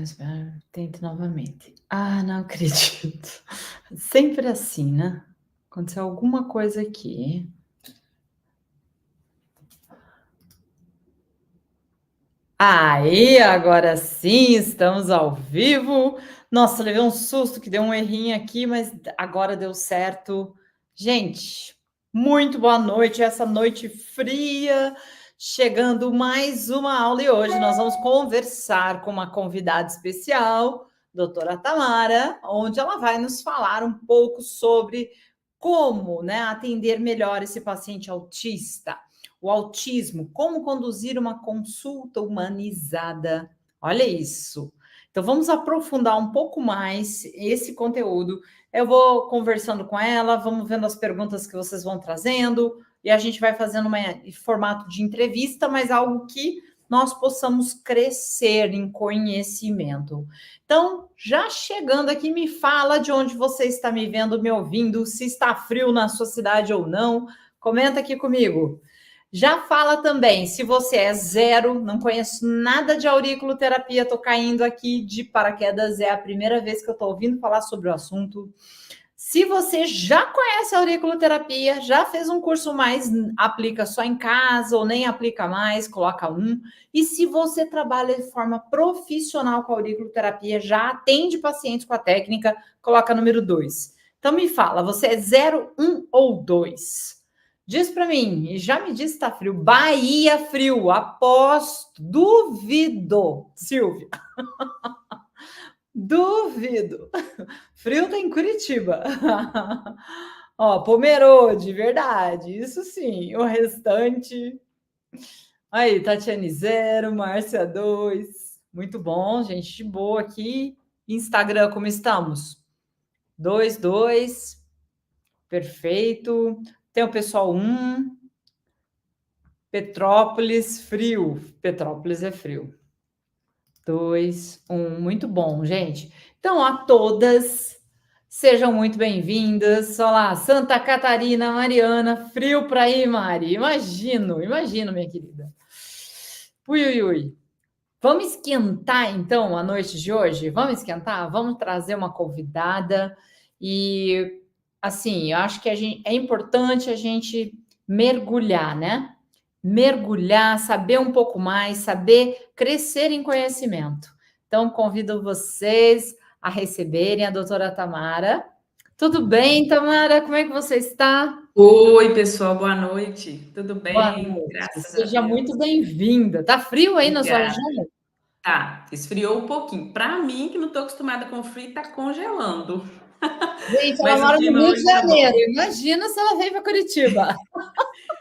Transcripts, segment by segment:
espera, tente novamente. Ah, não acredito. Sempre assim, né? Aconteceu alguma coisa aqui. Aí, agora sim, estamos ao vivo. Nossa, levei um susto que deu um errinho aqui, mas agora deu certo. Gente, muito boa noite, essa noite fria, chegando mais uma aula e hoje nós vamos conversar com uma convidada especial, doutora Tamara, onde ela vai nos falar um pouco sobre como, né, atender melhor esse paciente autista. O autismo, como conduzir uma consulta humanizada. Olha isso. Então, vamos aprofundar um pouco mais esse conteúdo. Eu vou conversando com ela, vamos vendo as perguntas que vocês vão trazendo, e a gente vai fazendo em formato de entrevista, mas algo que nós possamos crescer em conhecimento. Então, já chegando aqui, me fala de onde você está me vendo, me ouvindo, se está frio na sua cidade ou não. Comenta aqui comigo. Já fala também, se você é zero, não conheço nada de auriculoterapia, estou caindo aqui de paraquedas, é a primeira vez que eu estou ouvindo falar sobre o assunto. Se você já conhece a auriculoterapia, já fez um curso mais, aplica só em casa ou nem aplica mais, coloca um. E se você trabalha de forma profissional com a auriculoterapia, já atende pacientes com a técnica, coloca número 2. Então me fala, você é 0, 1 ou 2? Diz para mim, e já me disse que está frio. Bahia frio, aposto, duvido, Silvia. Duvido. Frio tá em Curitiba. Ó, Pomerode, verdade, isso sim. O restante. Aí, Tatiane 0, Márcia 2. Muito bom, gente de boa aqui. Instagram, como estamos? 2, 2. Perfeito. Tem o pessoal 1. Petrópolis, frio. Petrópolis é frio. 2, 1. Muito bom, gente. Então, a todas, sejam muito bem-vindas. Olha lá, Santa Catarina, Mariana, frio para ir, Mari. Imagino, minha querida. Ui, ui, ui. Vamos esquentar, então, a noite de hoje? Vamos esquentar? Vamos trazer uma convidada. E, assim, eu acho que é importante a gente mergulhar, né? Mergulhar, saber um pouco mais, saber crescer em conhecimento. Então, convido vocês a receberem a doutora Tamara. Tudo bem, Tamara? Como é que você está? Oi, pessoal, boa noite. Tudo Boa bem? noite. Graças a Seja Deus. muito bem-vinda. Tá frio aí na sua Obrigada. região? Tá, esfriou um pouquinho. Para mim, que não estou acostumada com frio, tá congelando. Gente, ela Mas o mora no clima Rio de hoje tá Janeiro. bom. Imagina se ela veio para Curitiba.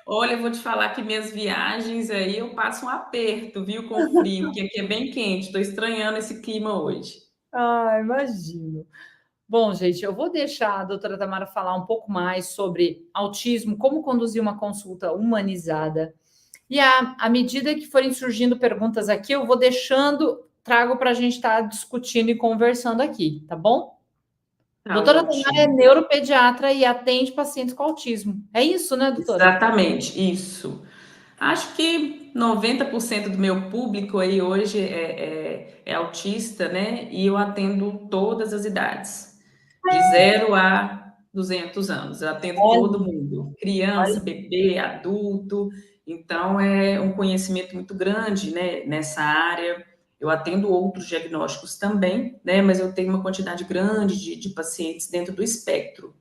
Olha, eu vou te falar que minhas viagens aí eu passo um aperto, viu, com o frio, que aqui é bem quente. Estou estranhando esse clima hoje. Ah, imagino. Bom, gente, eu vou deixar a doutora Tamara falar um pouco mais sobre autismo, como conduzir uma consulta humanizada. E à medida que forem surgindo perguntas aqui, eu vou deixando, trago para a gente estar discutindo e conversando aqui, tá bom? Tá Doutora Tamara é ótimo. neuropediatra e atende pacientes com autismo. É isso, né, doutora? Exatamente, isso. Acho que 90% do meu público aí hoje é autista, né? E eu atendo todas as idades, de 0 a 200 anos. Eu atendo todo Olha, mundo, criança, olha. bebê, adulto. Então, é um conhecimento muito grande, né, nessa área. Eu atendo outros diagnósticos também, né? Mas eu tenho uma quantidade grande de pacientes dentro do espectro.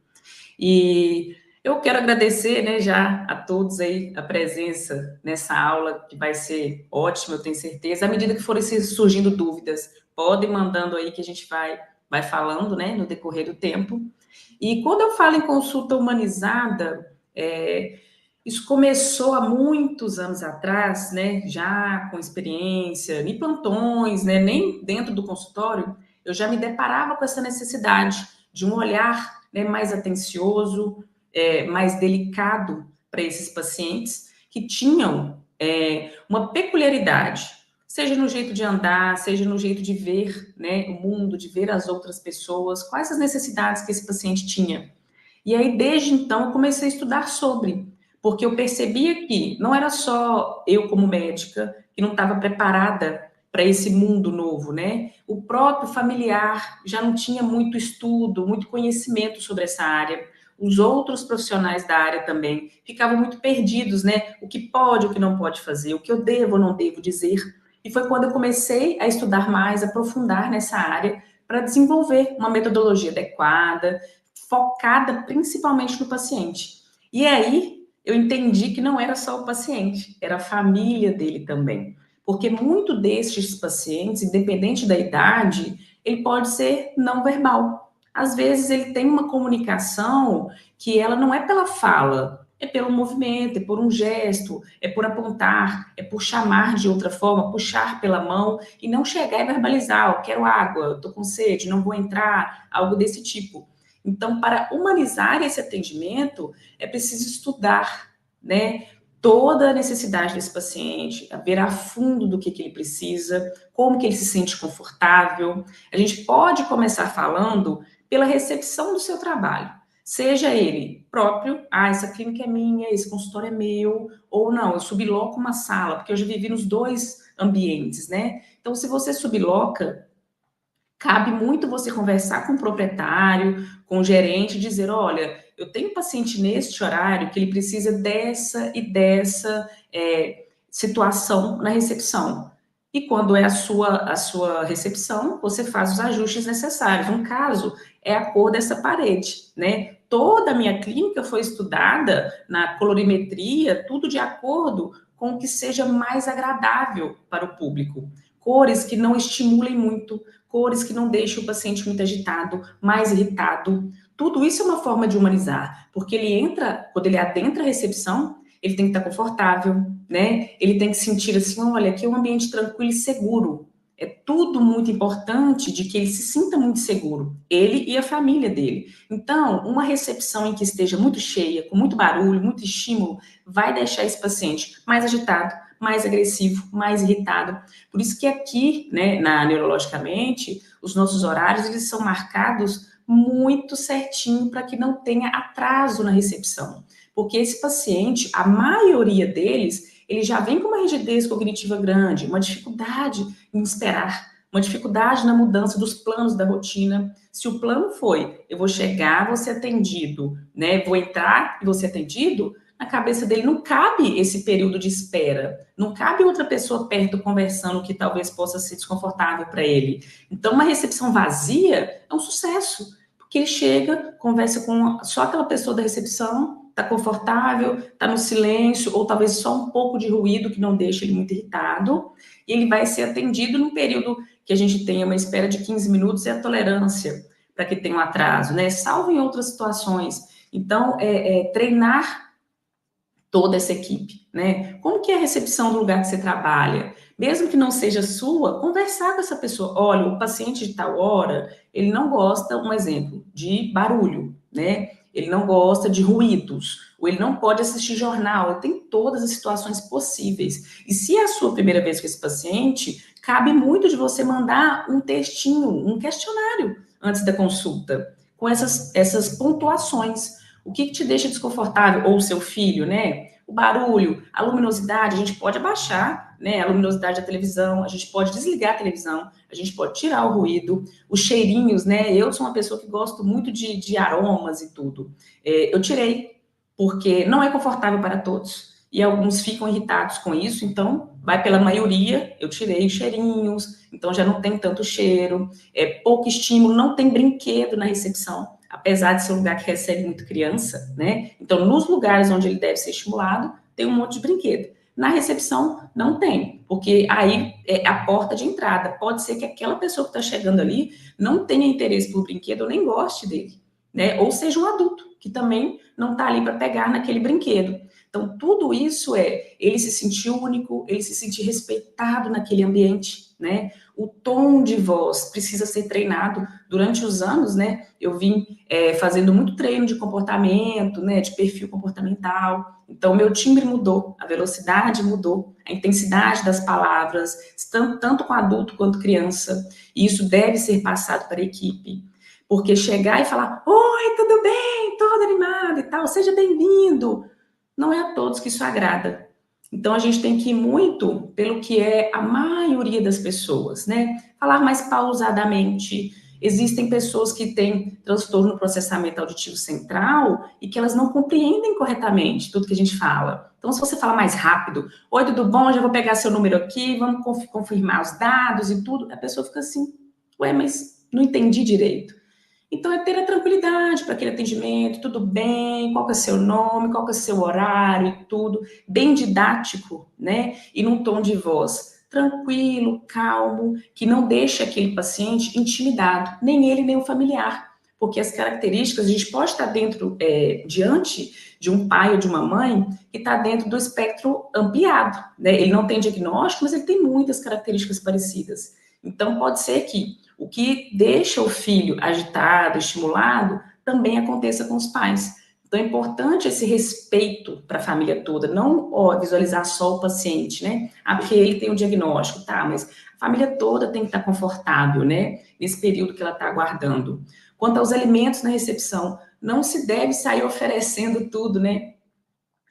E eu quero agradecer, né, já a todos aí a presença nessa aula, que vai ser ótima, eu tenho certeza. À medida que forem surgindo dúvidas, podem mandando aí que a gente vai falando, né, no decorrer do tempo. E quando eu falo em consulta humanizada, isso começou há muitos anos atrás, né, já com experiência em plantões, né, nem dentro do consultório, eu já me deparava com essa necessidade de um olhar, né, mais atencioso, mais delicado para esses pacientes que tinham uma peculiaridade, seja no jeito de andar, seja no jeito de ver, né, o mundo, de ver as outras pessoas, quais as necessidades que esse paciente tinha. E aí, desde então, eu comecei a estudar sobre, porque eu percebia que não era só eu, como médica, que não estava preparada para esse mundo novo, né? O próprio familiar já não tinha muito estudo, muito conhecimento sobre essa área. Os outros profissionais da área também ficavam muito perdidos, né? O que pode, o que não pode fazer, o que eu devo ou não devo dizer. E foi quando eu comecei a estudar mais, aprofundar nessa área, para desenvolver uma metodologia adequada, focada principalmente no paciente. E aí eu entendi que não era só o paciente, era a família dele também. Porque muito destes pacientes, independente da idade, ele pode ser não verbal. Às vezes ele tem uma comunicação que ela não é pela fala, é pelo movimento, é por um gesto, é por apontar, é por chamar de outra forma, puxar pela mão e não chegar e verbalizar, eu quero água, estou com sede, não vou entrar, algo desse tipo. Então, para humanizar esse atendimento, é preciso estudar, né, toda a necessidade desse paciente, ver a fundo do que ele precisa, como que ele se sente confortável. A gente pode começar falando pela recepção do seu trabalho. Seja ele próprio, essa clínica é minha, esse consultório é meu, ou não, eu subloco uma sala, porque eu já vivi nos dois ambientes, né? Então, se você subloca, cabe muito você conversar com o proprietário, com o gerente, dizer, olha, eu tenho um paciente neste horário que ele precisa dessa e dessa situação na recepção. E quando é a sua recepção, você faz os ajustes necessários. Um caso é a cor dessa parede, né? Toda a minha clínica foi estudada na colorimetria, tudo de acordo com o que seja mais agradável para o público. Cores que não estimulem muito, cores que não deixem o paciente muito agitado, mais irritado. Tudo isso é uma forma de humanizar, porque ele entra, quando ele adentra a recepção, ele tem que estar confortável, né? Ele tem que sentir assim, olha, aqui é um ambiente tranquilo e seguro. É tudo muito importante de que ele se sinta muito seguro, ele e a família dele. Então, uma recepção em que esteja muito cheia, com muito barulho, muito estímulo, vai deixar esse paciente mais agitado, mais agressivo, mais irritado. Por isso que aqui, né, neurologicamente, os nossos horários, eles são marcados muito certinho para que não tenha atraso na recepção. Porque esse paciente, a maioria deles, ele já vem com uma rigidez cognitiva grande, uma dificuldade em esperar, uma dificuldade na mudança dos planos da rotina. Se o plano foi, eu vou chegar, vou ser atendido, né? Vou entrar e vou ser atendido, na cabeça dele não cabe esse período de espera, não cabe outra pessoa perto conversando que talvez possa ser desconfortável para ele. Então, uma recepção vazia é um sucesso, porque ele chega, conversa com só aquela pessoa da recepção, está confortável, está no silêncio, ou talvez só um pouco de ruído que não deixa ele muito irritado, e ele vai ser atendido num período que a gente tenha uma espera de 15 minutos e a tolerância para que tenha um atraso, né? Salvo em outras situações. Então, treinar toda essa equipe, né? Como que é a recepção do lugar que você trabalha? Mesmo que não seja sua, conversar com essa pessoa. Olha, o paciente de tal hora, ele não gosta, um exemplo, de barulho, né? Ele não gosta de ruídos, ou ele não pode assistir jornal, ele tem todas as situações possíveis. E se é a sua primeira vez com esse paciente, cabe muito de você mandar um textinho, um questionário antes da consulta, com essas pontuações. O que te deixa desconfortável? Ou o seu filho, né? O barulho, a luminosidade, a gente pode abaixar, né? A luminosidade da televisão, a gente pode desligar a televisão, a gente pode tirar o ruído, os cheirinhos, né? Eu sou uma pessoa que gosto muito de aromas e tudo. Eu tirei, porque não é confortável para todos. E alguns ficam irritados com isso, então vai pela maioria, eu tirei os cheirinhos, então já não tem tanto cheiro, pouco estímulo, não tem brinquedo na recepção, apesar de ser um lugar que recebe muito criança, né? Então, nos lugares onde ele deve ser estimulado, tem um monte de brinquedo. Na recepção, não tem, porque aí é a porta de entrada. Pode ser que aquela pessoa que está chegando ali não tenha interesse por brinquedo ou nem goste dele, né? Ou seja um adulto, que também não está ali para pegar naquele brinquedo. Então, tudo isso ele se sentir único, ele se sentir respeitado naquele ambiente, né? O tom de voz precisa ser treinado durante os anos, né? Eu vim fazendo muito treino de comportamento, né? De perfil comportamental. Então, meu timbre mudou, a velocidade mudou, a intensidade das palavras, tanto com adulto quanto criança. E isso deve ser passado para a equipe. Porque chegar e falar, oi, tudo bem? Todo animado e tal, seja bem-vindo. Não é a todos que isso agrada. Então, a gente tem que ir muito pelo que é a maioria das pessoas, né? Falar mais pausadamente. Existem pessoas que têm transtorno no processamento auditivo central e que elas não compreendem corretamente tudo que a gente fala. Então, se você fala mais rápido, oi, tudo bom? Já vou pegar seu número aqui, vamos confirmar os dados e tudo. A pessoa fica assim, ué, mas não entendi direito. Então, é ter a tranquilidade para aquele atendimento, tudo bem, qual que é seu nome, qual que é seu horário e tudo, bem didático, né? E num tom de voz tranquilo, calmo, que não deixe aquele paciente intimidado, nem ele, nem o familiar. Porque as características, a gente pode estar diante de um pai ou de uma mãe que está dentro do espectro ampliado, né? Ele não tem diagnóstico, mas ele tem muitas características parecidas. Então, pode ser que o que deixa o filho agitado, estimulado, também aconteça com os pais. Então, é importante esse respeito para a família toda, não visualizar só o paciente, né? Ah, porque ele tem um diagnóstico, tá, mas a família toda tem que estar confortável, né? Nesse período que ela está aguardando. Quanto aos alimentos na recepção, não se deve sair oferecendo tudo, né?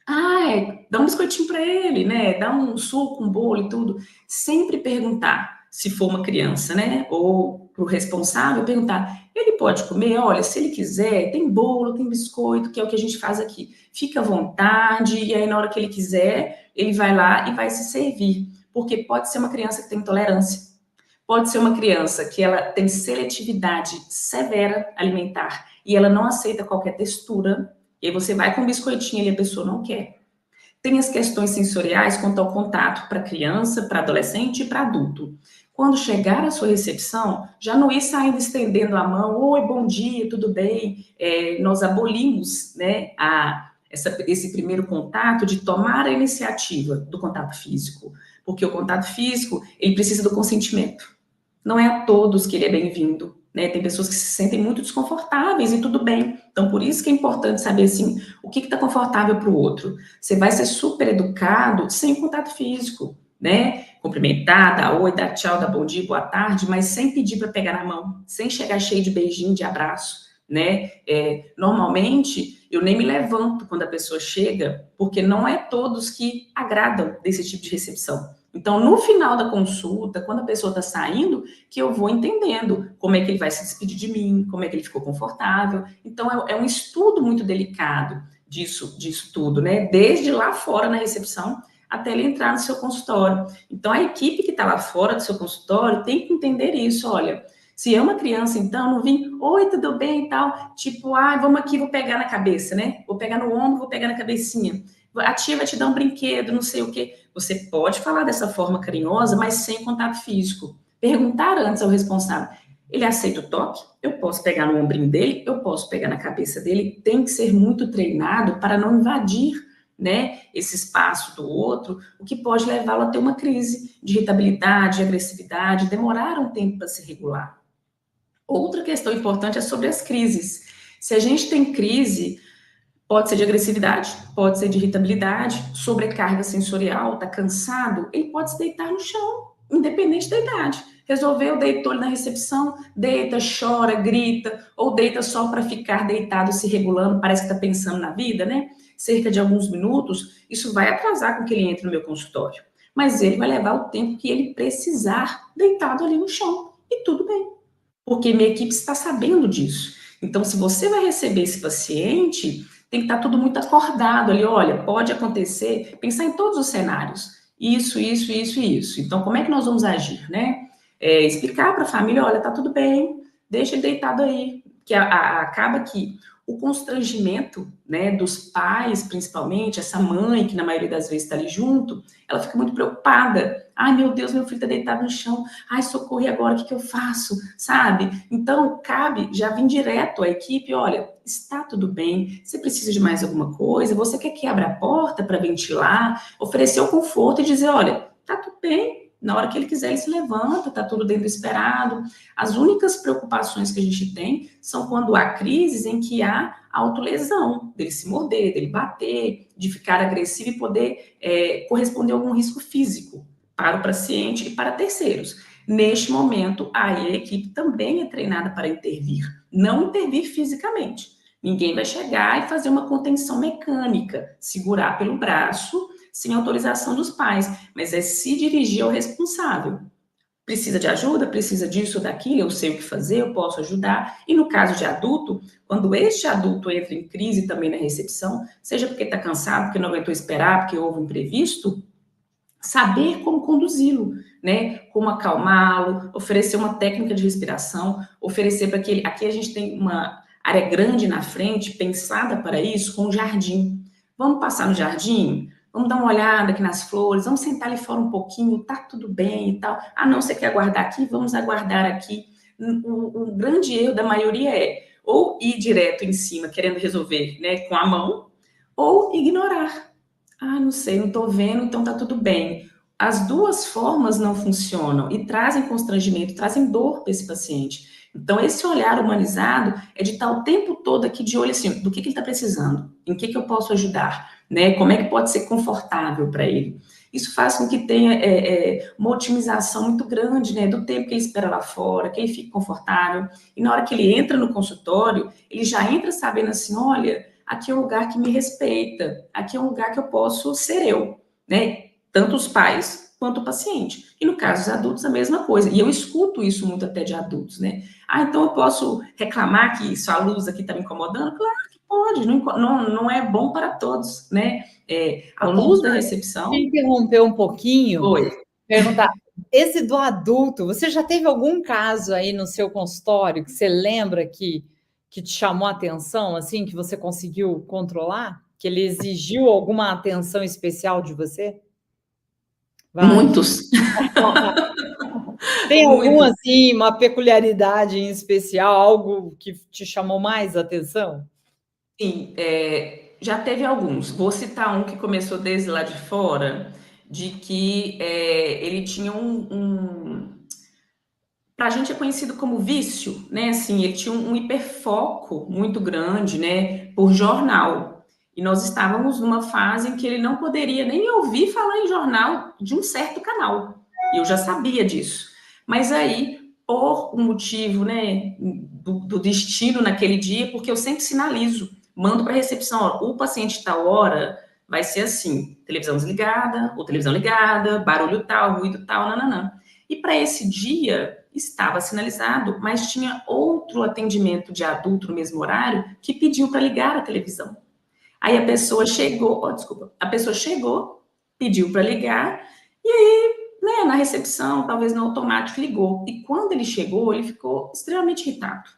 Ah, dá um biscoitinho para ele, né? Dá um suco, um bolo e tudo. Sempre perguntar, se for uma criança, né? Ou para o responsável, perguntar: ele pode comer? Olha, se ele quiser, tem bolo, tem biscoito, que é o que a gente faz aqui. Fica à vontade, e aí na hora que ele quiser, ele vai lá e vai se servir. Porque pode ser uma criança que tem intolerância. Pode ser uma criança que ela tem seletividade severa alimentar e ela não aceita qualquer textura. E aí você vai com um biscoitinho e a pessoa não quer. Tem as questões sensoriais quanto ao contato para criança, para adolescente e para adulto. Quando chegar à sua recepção, já não ir saindo estendendo a mão, oi, bom dia, tudo bem? Nós abolimos, né, esse primeiro contato de tomar a iniciativa do contato físico, porque o contato físico, ele precisa do consentimento. Não é a todos que ele é bem-vindo, né? Tem pessoas que se sentem muito desconfortáveis e tudo bem. Então, por isso que é importante saber, assim, o que está confortável para o outro. Você vai ser super educado sem contato físico, né? Cumprimentar, dar oi, dar tchau, dar bom dia, boa tarde, mas sem pedir para pegar na mão, sem chegar cheio de beijinho, de abraço, né? Normalmente, eu nem me levanto quando a pessoa chega, porque não é todos que agradam desse tipo de recepção. Então, no final da consulta, quando a pessoa está saindo, que eu vou entendendo como é que ele vai se despedir de mim, como é que ele ficou confortável. Então, é um estudo muito delicado disso tudo, né? Desde lá fora na recepção até ele entrar no seu consultório. Então, a equipe que está lá fora do seu consultório tem que entender isso. Olha, se é uma criança, então, não vim, oi, tudo bem e tal, tipo, vamos aqui, vou pegar na cabeça, né? Vou pegar no ombro, vou pegar na cabecinha. A tia vai te dar um brinquedo, não sei o quê. Você pode falar dessa forma carinhosa, mas sem contato físico. Perguntar antes ao responsável: ele aceita o toque? Eu posso pegar no ombrinho dele? Eu posso pegar na cabeça dele? Tem que ser muito treinado para não invadir, né, esse espaço do outro, o que pode levá-lo a ter uma crise de irritabilidade, de agressividade, demorar um tempo para se regular. Outra questão importante é sobre as crises. Se a gente tem crise, pode ser de agressividade, pode ser de irritabilidade, sobrecarga sensorial, tá cansado, ele pode se deitar no chão, independente da idade. Resolveu, deitou ele na recepção, deita, chora, grita, ou deita só para ficar deitado, se regulando, parece que está pensando na vida, né? Cerca de alguns minutos, isso vai atrasar com que ele entre no meu consultório. Mas ele vai levar o tempo que ele precisar deitado ali no chão. E tudo bem, porque minha equipe está sabendo disso. Então, se você vai receber esse paciente, tem que estar tudo muito acordado ali. Olha, pode acontecer, pensar em todos os cenários. Isso, isso, isso e isso. Então, como é que nós vamos agir, né? Explicar para a família, olha, tá tudo bem, deixa ele deitado aí. Que acaba que o constrangimento, né, dos pais, principalmente, essa mãe, que na maioria das vezes está ali junto, ela fica muito preocupada. Ai, meu Deus, meu filho está deitado no chão. Ai, socorro, e agora o que eu faço? Sabe? Então, cabe já vir direto à equipe, olha, está tudo bem, você precisa de mais alguma coisa, você quer que abra a porta para ventilar, oferecer o conforto e dizer, olha, tá tudo bem, na hora que ele quiser ele se levanta, tá tudo dentro do esperado. As únicas preocupações que a gente tem são quando há crises em que há autolesão, dele se morder, dele bater, de ficar agressivo e poder corresponder a algum risco físico para o paciente e para terceiros. Neste momento, aí a equipe também é treinada para intervir, não intervir fisicamente. Ninguém vai chegar e fazer uma contenção mecânica, segurar pelo braço, sem autorização dos pais, mas é se dirigir ao responsável. Precisa de ajuda? Precisa disso ou daquilo? Eu sei o que fazer, eu posso ajudar. E no caso de adulto, quando este adulto entra em crise também na recepção, seja porque está cansado, porque não aguentou esperar, porque houve um imprevisto, saber como conduzi-lo, né? Como acalmá-lo, oferecer uma técnica de respiração, oferecer para que aqui a gente tem uma área grande na frente, pensada para isso, com um jardim. Vamos passar no jardim? Vamos dar uma olhada aqui nas flores, vamos sentar ali fora um pouquinho, tá tudo bem e tal. Ah, não, você quer aguardar aqui? Vamos aguardar aqui. O grande erro da maioria é ou ir direto em cima, querendo resolver, né, com a mão, ou ignorar. Ah, não sei, não estou vendo, então tá tudo bem. As duas formas não funcionam e trazem constrangimento, trazem dor para esse paciente. Então, esse olhar humanizado é de estar o tempo todo aqui de olho assim, do que ele está precisando, em que eu posso ajudar, né? Como é que pode ser confortável para ele. Isso faz com que tenha uma otimização muito grande, né, do tempo que ele espera lá fora, que ele fique confortável. E na hora que ele entra no consultório, ele já entra sabendo assim, olha, aqui é um lugar que me respeita, aqui é um lugar que eu posso ser eu, né? Tanto os pais quanto o paciente. E no caso dos adultos, a mesma coisa. E eu escuto isso muito até de adultos, né? Ah, então eu posso reclamar que sua luz aqui está me incomodando? Claro que pode, não é bom para todos, né? A luz da recepção. Deixa eu interromper um pouquinho. Oi. Perguntar, esse do adulto, você já teve algum caso aí no seu consultório que você lembra que te chamou a atenção, assim, que você conseguiu controlar? Que ele exigiu alguma atenção especial de você? Vai. Muitos. Tem algum, Muitos. assim, uma peculiaridade em especial, algo que te chamou mais atenção? Sim, já teve alguns. Vou citar um que começou desde lá de fora, de que ele tinha para a gente é conhecido como vício, né? Assim, ele tinha um hiperfoco muito grande, né? Por jornal. E nós estávamos numa fase em que ele não poderia nem ouvir falar em jornal de um certo canal. E eu já sabia disso. Mas aí, por um motivo, né, do destino naquele dia, porque eu sempre sinalizo, mando para a recepção, ó, o paciente tal hora vai ser assim, televisão desligada, ou televisão ligada, barulho tal, ruído tal, nananã. E para esse dia, estava sinalizado, mas tinha outro atendimento de adulto no mesmo horário que pediu para ligar a televisão. Aí a pessoa chegou, a pessoa chegou, pediu para ligar, e aí, né, na recepção, talvez no automático, ligou. E quando ele chegou, ele ficou extremamente irritado.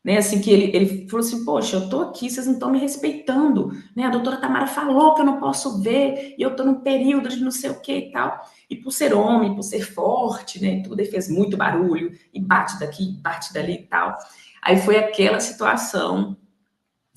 Né, assim, que ele falou assim, poxa, eu tô aqui, vocês não estão me respeitando, né, a doutora Tamara falou que eu não posso ver, e eu tô num período de não sei o que e tal, e por ser homem, por ser forte, né, tudo, ele fez muito barulho, e bate daqui, bate dali e tal, aí foi aquela situação,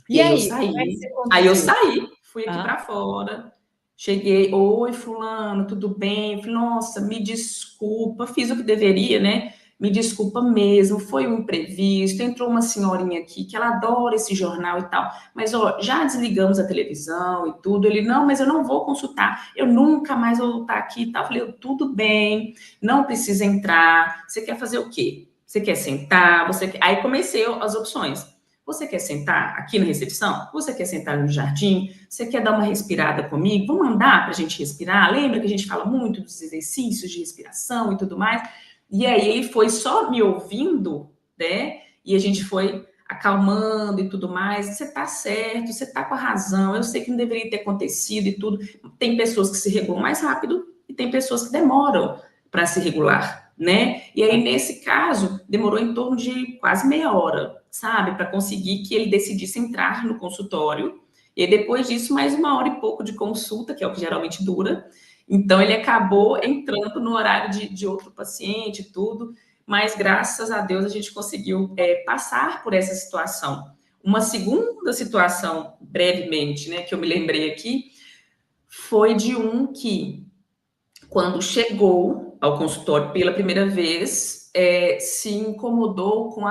E aí, eu como é que saí, você aí eu conduziu? saí, fui aqui para fora, cheguei, oi fulano, tudo bem? Falei, nossa, me desculpa, fiz o que deveria, né? Me desculpa mesmo, foi um imprevisto, entrou uma senhorinha aqui que ela adora esse jornal e tal, mas ó, já desligamos a televisão e tudo. Ele, não, mas eu não vou consultar, eu nunca mais vou voltar aqui e tal. Eu falei, tudo bem, não precisa entrar, você quer fazer o quê? Você quer sentar? Aí comecei as opções. Você quer sentar aqui na recepção? Você quer sentar no jardim? Você quer dar uma respirada comigo? Vamos andar para a gente respirar? Lembra que a gente fala muito dos exercícios de respiração e tudo mais? E aí ele foi só me ouvindo, né? E a gente foi acalmando e tudo mais. Você tá certo, você tá com a razão. Eu sei que não deveria ter acontecido e tudo. Tem pessoas que se regulam mais rápido e tem pessoas que demoram para se regular, né? E aí, nesse caso, demorou em torno de quase meia hora, sabe? Para conseguir que ele decidisse entrar no consultório. E depois disso, mais uma hora e pouco de consulta, que é o que geralmente dura. Então, ele acabou entrando no horário de outro paciente e tudo, mas graças a Deus a gente conseguiu passar por essa situação. Uma segunda situação, brevemente, né, que eu me lembrei aqui, foi de um que, quando chegou ao consultório pela primeira vez, se incomodou com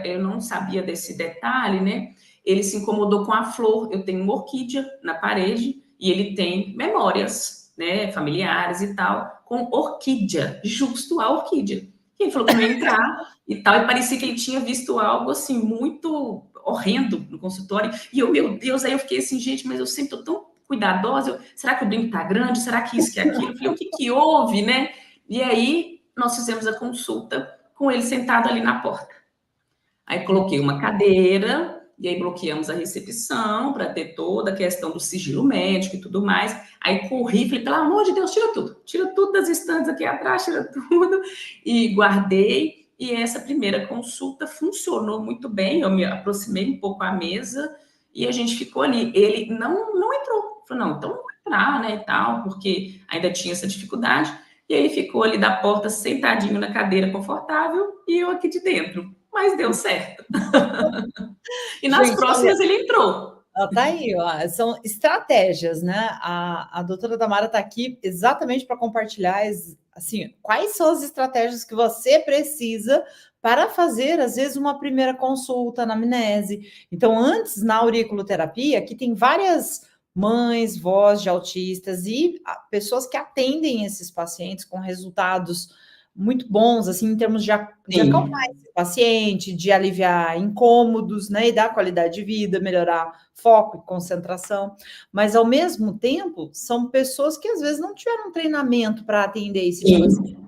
eu não sabia desse detalhe, né? Ele se incomodou com a flor. Eu tenho uma orquídea na parede e ele tem memórias, né, familiares e tal, com orquídea, justo a orquídea. E ele falou que não ia entrar e tal, e parecia que ele tinha visto algo assim muito horrendo no consultório. E eu, meu Deus, aí eu fiquei assim, gente, mas eu sempre tô tão cuidadosa. Será que o brinco tá grande? Será que isso, que aquilo? Eu falei, o que que houve, né? E aí, nós fizemos a consulta com ele sentado ali na porta. Aí coloquei uma cadeira, e aí bloqueamos a recepção para ter toda a questão do sigilo médico e tudo mais. Aí corri, falei, pelo amor de Deus, tira tudo das estantes aqui atrás, tira tudo. E guardei, e essa primeira consulta funcionou muito bem, eu me aproximei um pouco à mesa, e a gente ficou ali. Ele não entrou, falou, não, então não vou entrar, né, e tal, porque ainda tinha essa dificuldade. E ele ficou ali da porta, sentadinho na cadeira confortável, e eu aqui de dentro. Mas deu certo. E nas Gente, olha, próximas ele entrou. ela tá aí, ó, são estratégias, né? A doutora Tamara está aqui exatamente para compartilhar, assim, quais são as estratégias que você precisa para fazer, às vezes, uma primeira consulta na anamnese. Então, antes, na auriculoterapia, aqui tem várias mães, vós de autistas e pessoas que atendem esses pacientes com resultados muito bons, assim, em termos de acalmar esse paciente, de aliviar incômodos, né, e dar qualidade de vida, melhorar foco e concentração, mas ao mesmo tempo são pessoas que às vezes não tiveram treinamento para atender esse tipo de paciente.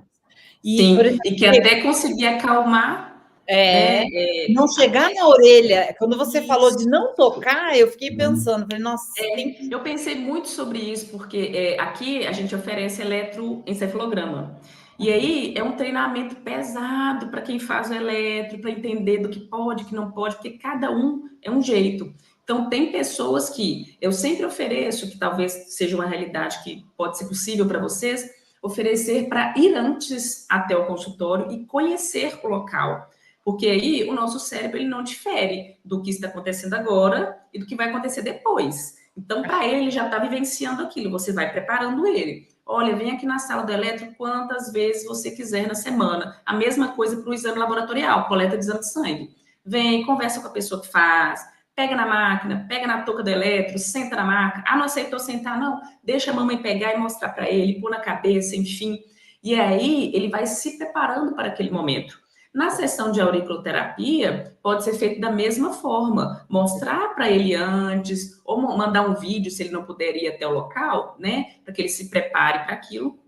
E, por exemplo, e que até conseguir acalmar, né? não chegar na orelha. Quando você falou de não tocar, eu fiquei pensando, falei, nossa, tem que... Eu pensei muito sobre isso, porque aqui a gente oferece eletroencefalograma. E aí é um treinamento pesado para quem faz o eletro, para entender do que pode, que não pode, porque cada um é um jeito. Então, tem pessoas que eu sempre ofereço, que talvez seja uma realidade que pode ser possível para vocês, oferecer para ir antes até o consultório e conhecer o local. Porque aí o nosso cérebro ele não difere do que está acontecendo agora e do que vai acontecer depois. Então, para ele já está vivenciando aquilo, você vai preparando ele. Olha, vem aqui na sala do eletro quantas vezes você quiser na semana. A mesma coisa para o exame laboratorial, coleta de exame de sangue. Vem, conversa com a pessoa que faz, pega na máquina, pega na touca do eletro, senta na máquina. Ah, não aceitou sentar? Não. Deixa a mamãe pegar e mostrar para ele, pôr na cabeça, enfim. E aí, ele vai se preparando para aquele momento. Na sessão de auriculoterapia, pode ser feito da mesma forma, mostrar para ele antes, ou mandar um vídeo, se ele não puder ir até o local, né, para que ele se prepare para aquilo.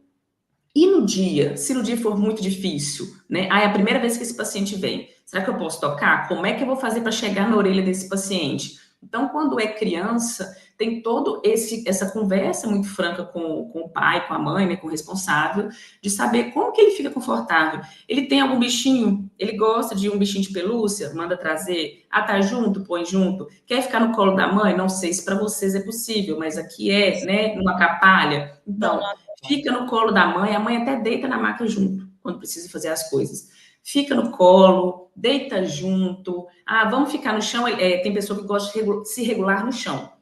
E no dia, se no dia for muito difícil, né, é a primeira vez que esse paciente vem, será que eu posso tocar? Como é que eu vou fazer para chegar na orelha desse paciente? Então, quando é criança, tem todo essa conversa muito franca com o pai, com a mãe, né, com o responsável, de saber como que ele fica confortável. Ele tem algum bichinho? Ele gosta de um bichinho de pelúcia? Manda trazer. Ah, tá junto? Põe junto. Quer ficar no colo da mãe? Não sei se para vocês é possível, mas aqui é, né, numa capalha. Então, fica no colo da mãe, a mãe até deita na maca junto, quando precisa fazer as coisas. Fica no colo, deita junto. Ah, vamos ficar no chão. Tem pessoa que gosta de se regular no chão,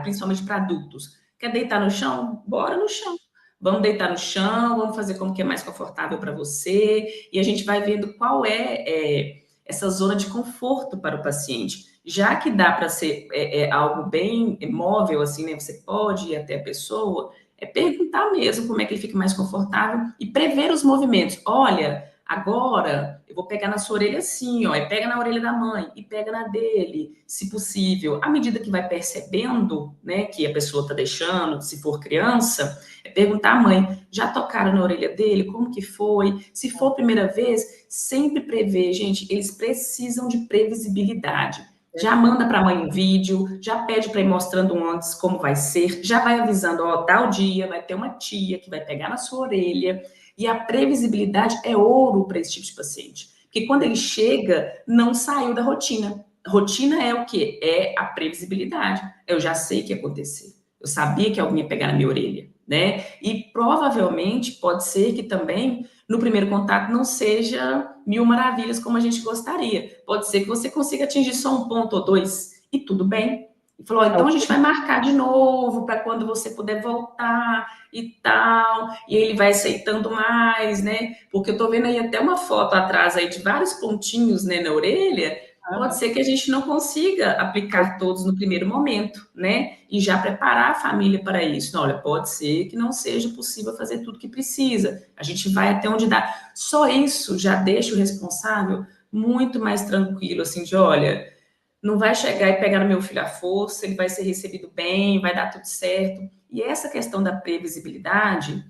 principalmente para adultos. Quer deitar no chão? Bora no chão. Vamos deitar no chão, vamos fazer como que é mais confortável para você. E a gente vai vendo qual é essa zona de conforto para o paciente. Já que dá para ser algo bem móvel, assim, né? Você pode ir até a pessoa, perguntar mesmo como é que ele fica mais confortável e prever os movimentos. Olha, agora eu vou pegar na sua orelha assim, ó, e pega na orelha da mãe e pega na dele, se possível. À medida que vai percebendo, né, que a pessoa está deixando, se for criança, perguntar à mãe, já tocaram na orelha dele? Como que foi? Se for a primeira vez, sempre prever, gente, eles precisam de previsibilidade. Já manda para a mãe um vídeo, já pede para ir mostrando antes como vai ser, já vai avisando, ó, tal dia vai ter uma tia que vai pegar na sua orelha, e a previsibilidade é ouro para esse tipo de paciente. Porque quando ele chega, não saiu da rotina. Rotina é o quê? É a previsibilidade. Eu já sei o que ia acontecer. Eu sabia que alguém ia pegar na minha orelha, né? E provavelmente pode ser que também no primeiro contato não seja mil maravilhas como a gente gostaria. Pode ser que você consiga atingir só um ponto ou dois e tudo bem. E falou, então a gente vai marcar de novo para quando você puder voltar e tal. E ele vai aceitando mais, né? Porque eu tô vendo aí até uma foto atrás aí de vários pontinhos, né, na orelha. Pode ser que a gente não consiga aplicar todos no primeiro momento, né? E já preparar a família para isso. Não, olha, pode ser que não seja possível fazer tudo que precisa. A gente vai até onde dá. Só isso já deixa o responsável muito mais tranquilo, assim, de olha, não vai chegar e pegar no meu filho à força, ele vai ser recebido bem, vai dar tudo certo. E essa questão da previsibilidade,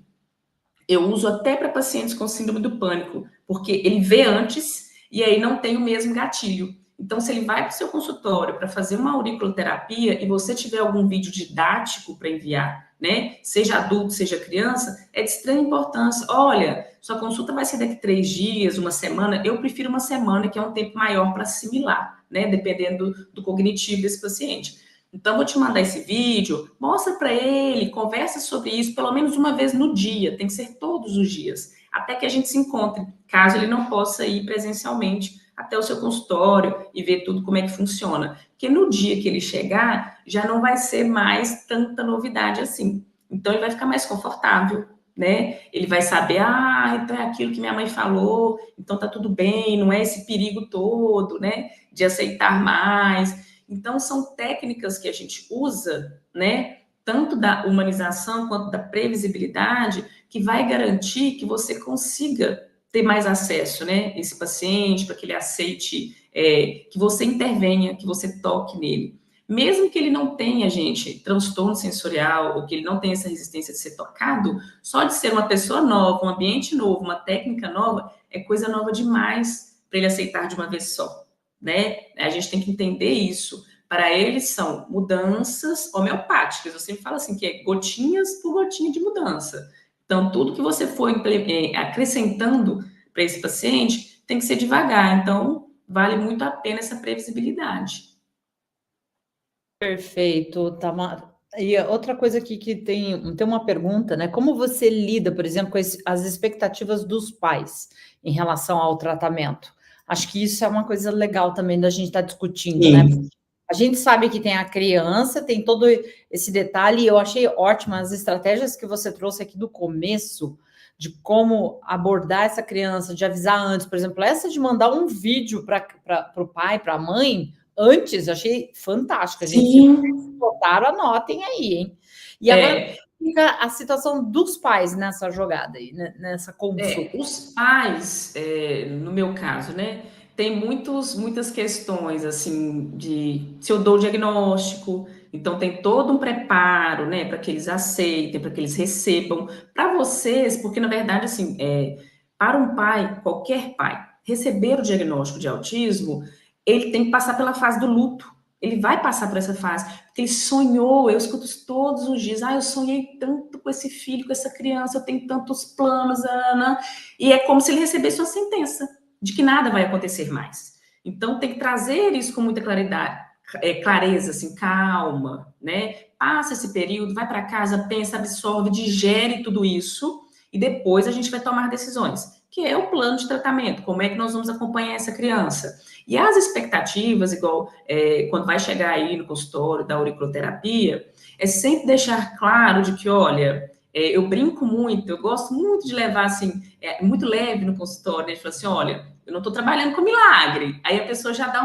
eu uso até para pacientes com síndrome do pânico, porque ele vê antes e aí não tem o mesmo gatilho. Então, se ele vai para o seu consultório para fazer uma auriculoterapia e você tiver algum vídeo didático para enviar, né? Seja adulto, seja criança, é de extrema importância. Olha, sua consulta vai ser daqui 3 dias, uma semana. Eu prefiro uma semana, que é um tempo maior para assimilar, né? Dependendo do cognitivo desse paciente. Então, vou te mandar esse vídeo, mostra para ele, conversa sobre isso pelo menos uma vez no dia, tem que ser todos os dias, até que a gente se encontre, caso ele não possa ir presencialmente até o seu consultório e ver tudo como é que funciona. Porque no dia que ele chegar, já não vai ser mais tanta novidade assim. Então, ele vai ficar mais confortável, né? Ele vai saber, então é aquilo que minha mãe falou, então tá tudo bem, não é esse perigo todo, né? De aceitar mais. Então, são técnicas que a gente usa, né? Tanto da humanização quanto da previsibilidade, que vai garantir que você consiga ter mais acesso, né? Esse paciente, para que ele aceite, que você intervenha, que você toque nele. Mesmo que ele não tenha, gente, transtorno sensorial, ou que ele não tenha essa resistência de ser tocado, só de ser uma pessoa nova, um ambiente novo, uma técnica nova, é coisa nova demais para ele aceitar de uma vez só, né? A gente tem que entender isso. Para eles são mudanças homeopáticas. Eu sempre falo assim, que é gotinhas por gotinha de mudança. Então, tudo que você for acrescentando para esse paciente tem que ser devagar. Então, vale muito a pena essa previsibilidade. Perfeito, Tamara. E outra coisa aqui que tem uma pergunta, né? Como você lida, por exemplo, com as expectativas dos pais em relação ao tratamento? Acho que isso é uma coisa legal também da gente estar discutindo, né? Sim. A gente sabe que tem a criança, tem todo esse detalhe, e eu achei ótimas as estratégias que você trouxe aqui do começo, de como abordar essa criança, de avisar antes, por exemplo, essa de mandar um vídeo para o pai, para a mãe, antes, eu achei fantástica, gente. Se vocês Sim. botaram, anotem aí, hein? E agora, como É, fica a situação dos pais nessa jogada aí, nessa consulta? os pais, no meu caso, né, tem muitas questões, assim, de se eu dou o diagnóstico, então tem todo um preparo, né, para que eles aceitem, para que eles recebam. Para vocês, porque na verdade, assim, para um pai, qualquer pai, receber o diagnóstico de autismo, ele tem que passar pela fase do luto. Ele vai passar por essa fase, porque ele sonhou, eu escuto isso todos os dias, eu sonhei tanto com esse filho, com essa criança, eu tenho tantos planos, Ana, e é como se ele recebesse uma sentença de que nada vai acontecer mais. Então, tem que trazer isso com muita claridade, clareza, assim, calma, né? Passa esse período, vai para casa, pensa, absorve, digere tudo isso, e depois a gente vai tomar decisões, que é o plano de tratamento, como é que nós vamos acompanhar essa criança. E as expectativas, igual quando vai chegar aí no consultório da auriculoterapia, é sempre deixar claro de que, olha, eu brinco muito, eu gosto muito de levar, assim, muito leve no consultório, né? De falar assim, olha, eu não estou trabalhando com milagre. Aí a pessoa já dá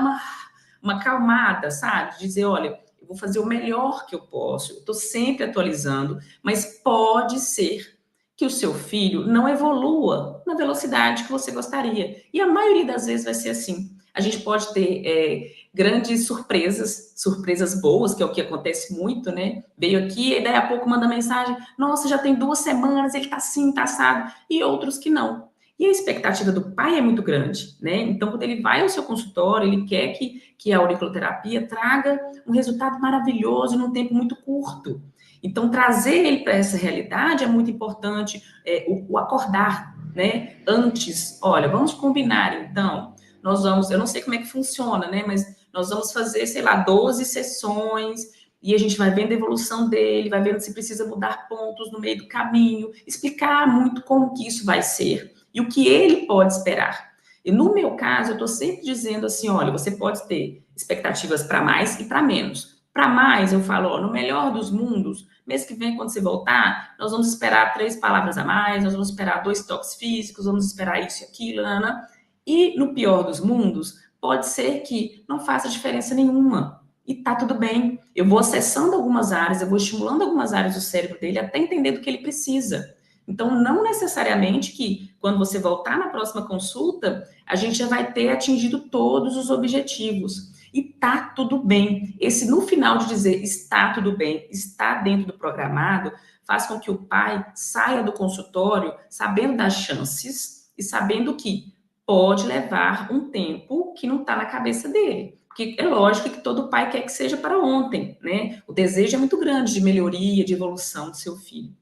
uma calmada, sabe? De dizer, olha, eu vou fazer o melhor que eu posso, eu estou sempre atualizando, mas pode ser que o seu filho não evolua na velocidade que você gostaria. E a maioria das vezes vai ser assim. A gente pode ter grandes surpresas boas, que é o que acontece muito, né? Veio aqui e daí a pouco manda mensagem, nossa, já tem 2 semanas, ele tá assim, tá assado, e outros que não. E a expectativa do pai é muito grande, né? Então, quando ele vai ao seu consultório, ele quer que a auriculoterapia traga um resultado maravilhoso num tempo muito curto. Então, trazer ele para essa realidade é muito importante, o acordar, né? Antes, olha, vamos combinar, então, nós vamos, eu não sei como é que funciona, né? Mas nós vamos fazer, sei lá, 12 sessões e a gente vai vendo a evolução dele, vai vendo se precisa mudar pontos no meio do caminho, explicar muito como que isso vai ser e o que ele pode esperar. E no meu caso, eu estou sempre dizendo assim, olha, você pode ter expectativas para mais e para menos. Para mais, eu falo, ó, no melhor dos mundos, mês que vem, quando você voltar, nós vamos esperar 3 palavras a mais, nós vamos esperar 2 toques físicos, vamos esperar isso e aquilo, Ana. E no pior dos mundos, pode ser que não faça diferença nenhuma. E tá tudo bem. Eu vou acessando algumas áreas, eu vou estimulando algumas áreas do cérebro dele até entender do que ele precisa. Então, não necessariamente que quando você voltar na próxima consulta, a gente já vai ter atingido todos os objetivos. e tá tudo bem. Esse no final de dizer está tudo bem, está dentro do programado, faz com que o pai saia do consultório sabendo das chances e sabendo que pode levar um tempo que não está na cabeça dele. Porque é lógico que todo pai quer que seja para ontem, né? O desejo é muito grande de melhoria, de evolução do seu filho.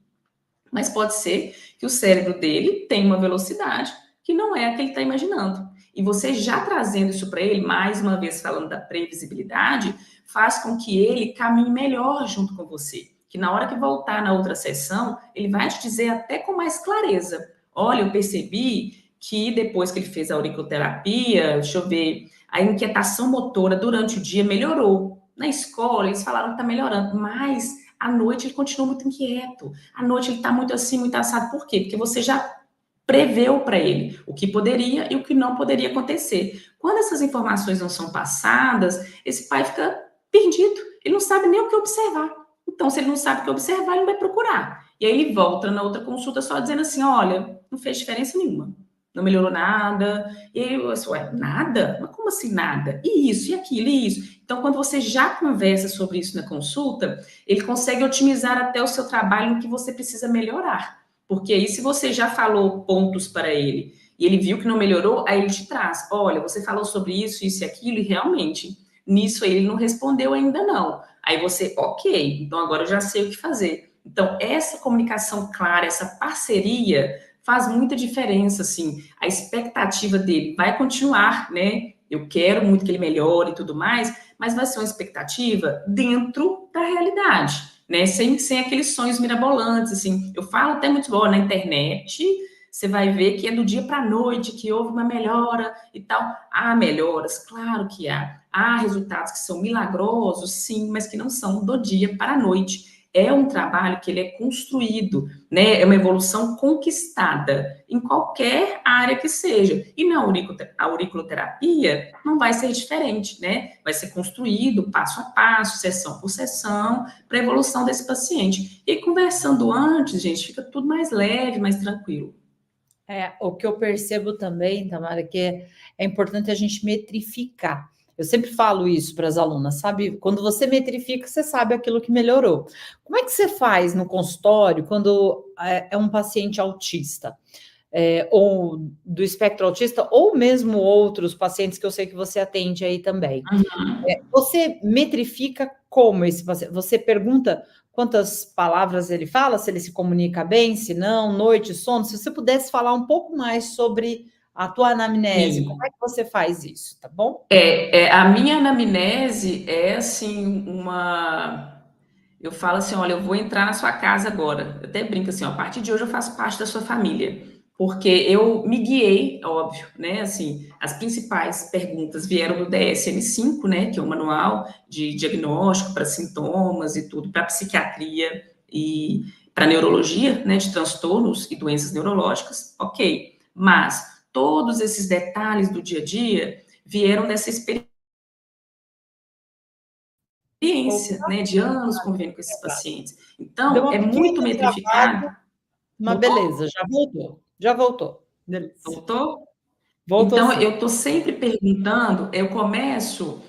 Mas pode ser que o cérebro dele tenha uma velocidade que não é a que ele está imaginando. E você já trazendo isso para ele, mais uma vez falando da previsibilidade, faz com que ele caminhe melhor junto com você. Que na hora que voltar na outra sessão, ele vai te dizer até com mais clareza: olha, eu percebi que depois que ele fez a auriculoterapia, deixa eu ver, a inquietação motora durante o dia melhorou. Na escola, eles falaram que está melhorando, mas à noite ele continua muito inquieto. À noite ele está muito assim, muito assado. Por quê? Porque você já preveu para ele o que poderia e o que não poderia acontecer. Quando essas informações não são passadas, esse pai fica perdido. Ele não sabe nem o que observar. Então, se ele não sabe o que observar, ele não vai procurar. E aí ele volta na outra consulta só dizendo assim, olha, não fez diferença nenhuma. Não melhorou nada. E aí eu assim, ué, nada? Mas como assim nada? E isso, e aquilo, e isso. Então, quando você já conversa sobre isso na consulta, ele consegue otimizar até o seu trabalho no que você precisa melhorar. Porque aí, se você já falou pontos para ele e ele viu que não melhorou, aí ele te traz: olha, você falou sobre isso, isso e aquilo, e realmente, nisso aí ele não respondeu ainda não. Aí você, ok, então agora eu já sei o que fazer. Então, essa comunicação clara, essa parceria faz muita diferença, assim. A expectativa dele vai continuar, né? Eu quero muito que ele melhore e tudo mais, mas vai ser uma expectativa dentro da realidade, né? Sem aqueles sonhos mirabolantes, assim. Eu falo até muito bom na internet, você vai ver que é do dia para a noite que houve uma melhora e tal. Há melhoras, claro que há. Há resultados que são milagrosos, sim, mas que não são do dia para a noite. É um trabalho que ele é construído, né? É uma evolução conquistada em qualquer área que seja. E na auriculoterapia não vai ser diferente, né? Vai ser construído passo a passo, sessão por sessão, para a evolução desse paciente. E conversando antes, gente, fica tudo mais leve, mais tranquilo. O que eu percebo também, Tamara, que é importante a gente metrificar. Eu sempre falo isso para as alunas, sabe? Quando você metrifica, você sabe aquilo que melhorou. Como é que você faz no consultório quando é um paciente autista? Ou do espectro autista, ou mesmo outros pacientes que eu sei que você atende aí também. Uhum. Você metrifica como esse paciente? Você pergunta quantas palavras ele fala, se ele se comunica bem, se não, noite, sono. Se você pudesse falar um pouco mais sobre a tua anamnese, como é Sim. que você faz isso, tá bom? A minha anamnese é assim uma. Eu falo assim, olha, eu vou entrar na sua casa agora. Eu até brinco assim, ó, a partir de hoje eu faço parte da sua família, porque eu me guiei, óbvio, né? Assim, as principais perguntas vieram do DSM-5, né? Que é o manual de diagnóstico para sintomas e tudo, para psiquiatria e para neurologia, né? De transtornos e doenças neurológicas, ok. Mas todos esses detalhes do dia a dia vieram dessa experiência, Opa, né, de anos convivendo com esses pacientes. deu Então, uma é muito pequena travada, metrificado. mas Voltou? beleza, já voltou. Já voltou. Beleza. Voltou? Voltou Então, sim. eu estou sempre perguntando, eu começo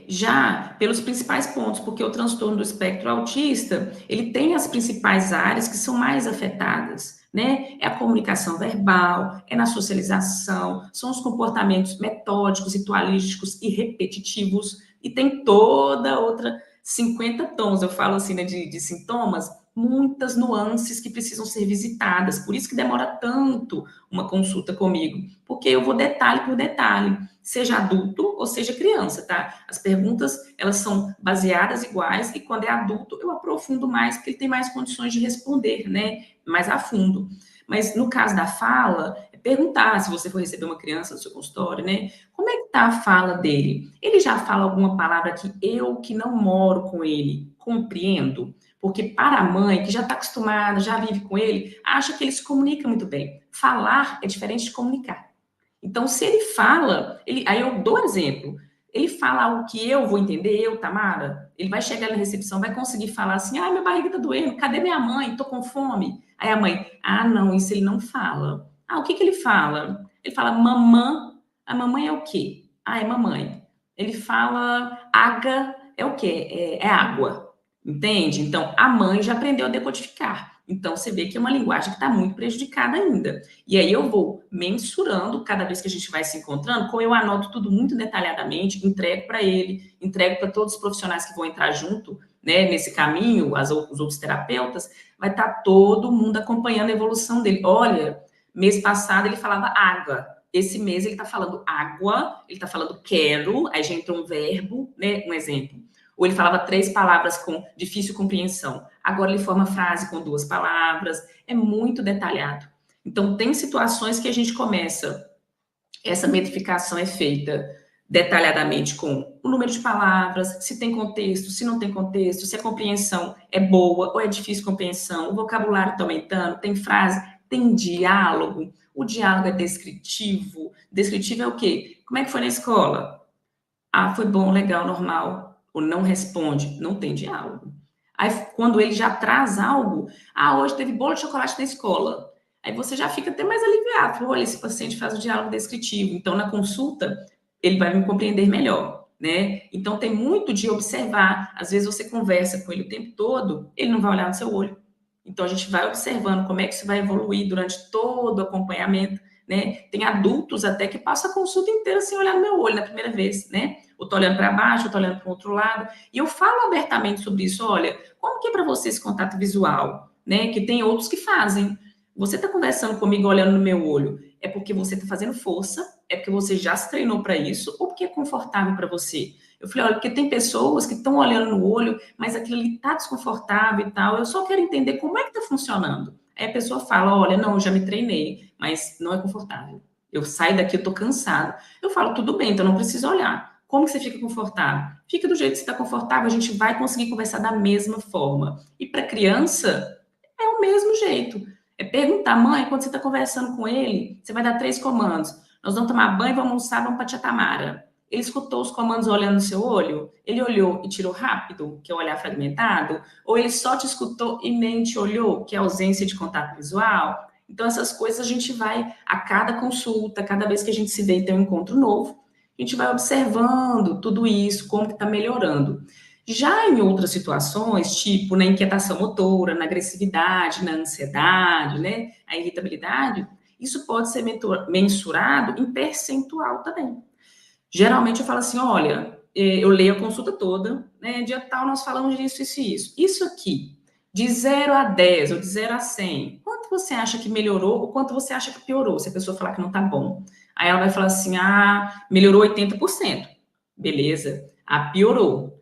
já pelos principais pontos, porque o transtorno do espectro autista, ele tem as principais áreas que são mais afetadas, né? É a comunicação verbal, é na socialização, são os comportamentos metódicos, ritualísticos e repetitivos, e tem toda outra 50 tons, eu falo assim, né, de sintomas, muitas nuances que precisam ser visitadas, por isso que demora tanto uma consulta comigo, porque eu vou detalhe por detalhe, seja adulto ou seja criança, tá? As perguntas, elas são baseadas iguais e quando é adulto eu aprofundo mais, porque ele tem mais condições de responder, né? Mais a fundo. Mas no caso da fala, é perguntar se você for receber uma criança no seu consultório, né? Como é que tá a fala dele? Ele já fala alguma palavra que eu, que não moro com ele, compreendo? Porque para a mãe, que já está acostumada, já vive com ele, acha que ele se comunica muito bem. Falar é diferente de comunicar. Então, se ele fala, aí eu dou exemplo. Ele fala algo que eu vou entender, eu, Tamara, ele vai chegar na recepção, vai conseguir falar assim: ah, minha barriga tá doendo, cadê minha mãe? Tô com fome. Aí a mãe: ah, não, isso ele não fala. Ah, o que ele fala? Ele fala mamã. A mamãe é o quê? Ah, é mamãe. Ele fala água é o quê? É água, entende? Então, a mãe já aprendeu a decodificar. Então, você vê que é uma linguagem que está muito prejudicada ainda. E aí eu vou mensurando cada vez que a gente vai se encontrando, como eu anoto tudo muito detalhadamente, entrego para ele, entrego para todos os profissionais que vão entrar junto, né, nesse caminho, os outros terapeutas, vai estar todo mundo acompanhando a evolução dele. Olha, mês passado ele falava água, esse mês ele está falando água, ele está falando quero, aí já entrou um verbo, né? Um exemplo. Ou ele falava 3 palavras com difícil compreensão. Agora ele forma frase com 2 palavras. É muito detalhado. Então, tem situações que a gente começa, essa metrificação é feita detalhadamente com o número de palavras, se tem contexto, se não tem contexto, se a compreensão é boa ou é difícil compreensão, o vocabulário está aumentando, tem frase, tem diálogo. O diálogo é descritivo. Descritivo é o quê? Como é que foi na escola? Ah, foi bom, legal, normal. Ou não responde, não tem diálogo. Aí, quando ele já traz algo, hoje teve bolo de chocolate na escola. Aí você já fica até mais aliviado. Olha, esse paciente faz o diálogo descritivo. Então, na consulta, ele vai me compreender melhor, né? Então, tem muito de observar. Às vezes, você conversa com ele o tempo todo, ele não vai olhar no seu olho. Então, a gente vai observando como é que isso vai evoluir durante todo o acompanhamento, né? Tem adultos até que passam a consulta inteira sem olhar no meu olho na primeira vez, né? Ou tô olhando para baixo, ou tô olhando para o outro lado. E eu falo abertamente sobre isso. Olha, como que é para você esse contato visual, né? Que tem outros que fazem. Você está conversando comigo olhando no meu olho, é porque você está fazendo força, é porque você já se treinou para isso, ou porque é confortável para você? Eu falei, olha, porque tem pessoas que estão olhando no olho, mas aquilo ali está desconfortável e tal, eu só quero entender como é que está funcionando. Aí a pessoa fala, olha, não, eu já me treinei, mas não é confortável. Eu saio daqui, eu tô cansado. Eu falo, tudo bem, então não precisa olhar. Como que você fica confortável? Fica do jeito que você está confortável, a gente vai conseguir conversar da mesma forma. E para criança, é o mesmo jeito. É perguntar, mãe, quando você está conversando com ele, você vai dar 3 comandos. Nós vamos tomar banho, vamos almoçar, vamos para Tia Tamara. Ele escutou os comandos olhando no seu olho? Ele olhou e tirou rápido, que é o olhar fragmentado? Ou ele só te escutou e nem te olhou, que é a ausência de contato visual? Então, essas coisas a gente vai, a cada consulta, cada vez que a gente se vê e tem um encontro novo, a gente vai observando tudo isso, como que está melhorando. Já em outras situações, tipo na inquietação motora, na agressividade, na ansiedade, né, a irritabilidade, isso pode ser mensurado em percentual também. Geralmente eu falo assim, olha, eu leio a consulta toda, né, dia tal nós falamos disso, isso e isso. Isso aqui, de 0 a 10 ou de 0 a 100, quanto você acha que melhorou ou quanto você acha que piorou? Se a pessoa falar que não tá bom. Aí ela vai falar assim, melhorou 80%. Beleza. Piorou.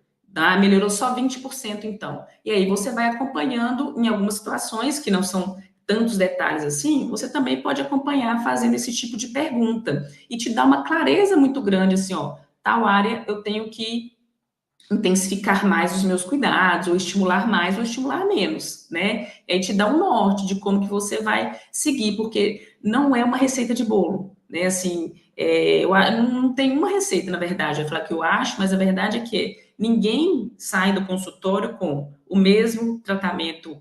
Melhorou só 20% então. E aí você vai acompanhando em algumas situações que não são tantos detalhes assim, você também pode acompanhar fazendo esse tipo de pergunta e te dá uma clareza muito grande, assim, ó, tal área eu tenho que intensificar mais os meus cuidados, ou estimular mais ou estimular menos, né? E aí te dá um norte de como que você vai seguir, porque não é uma receita de bolo, né? Assim, eu não tem uma receita, na verdade, eu ia falar que eu acho, mas a verdade é que ninguém sai do consultório com o mesmo tratamento,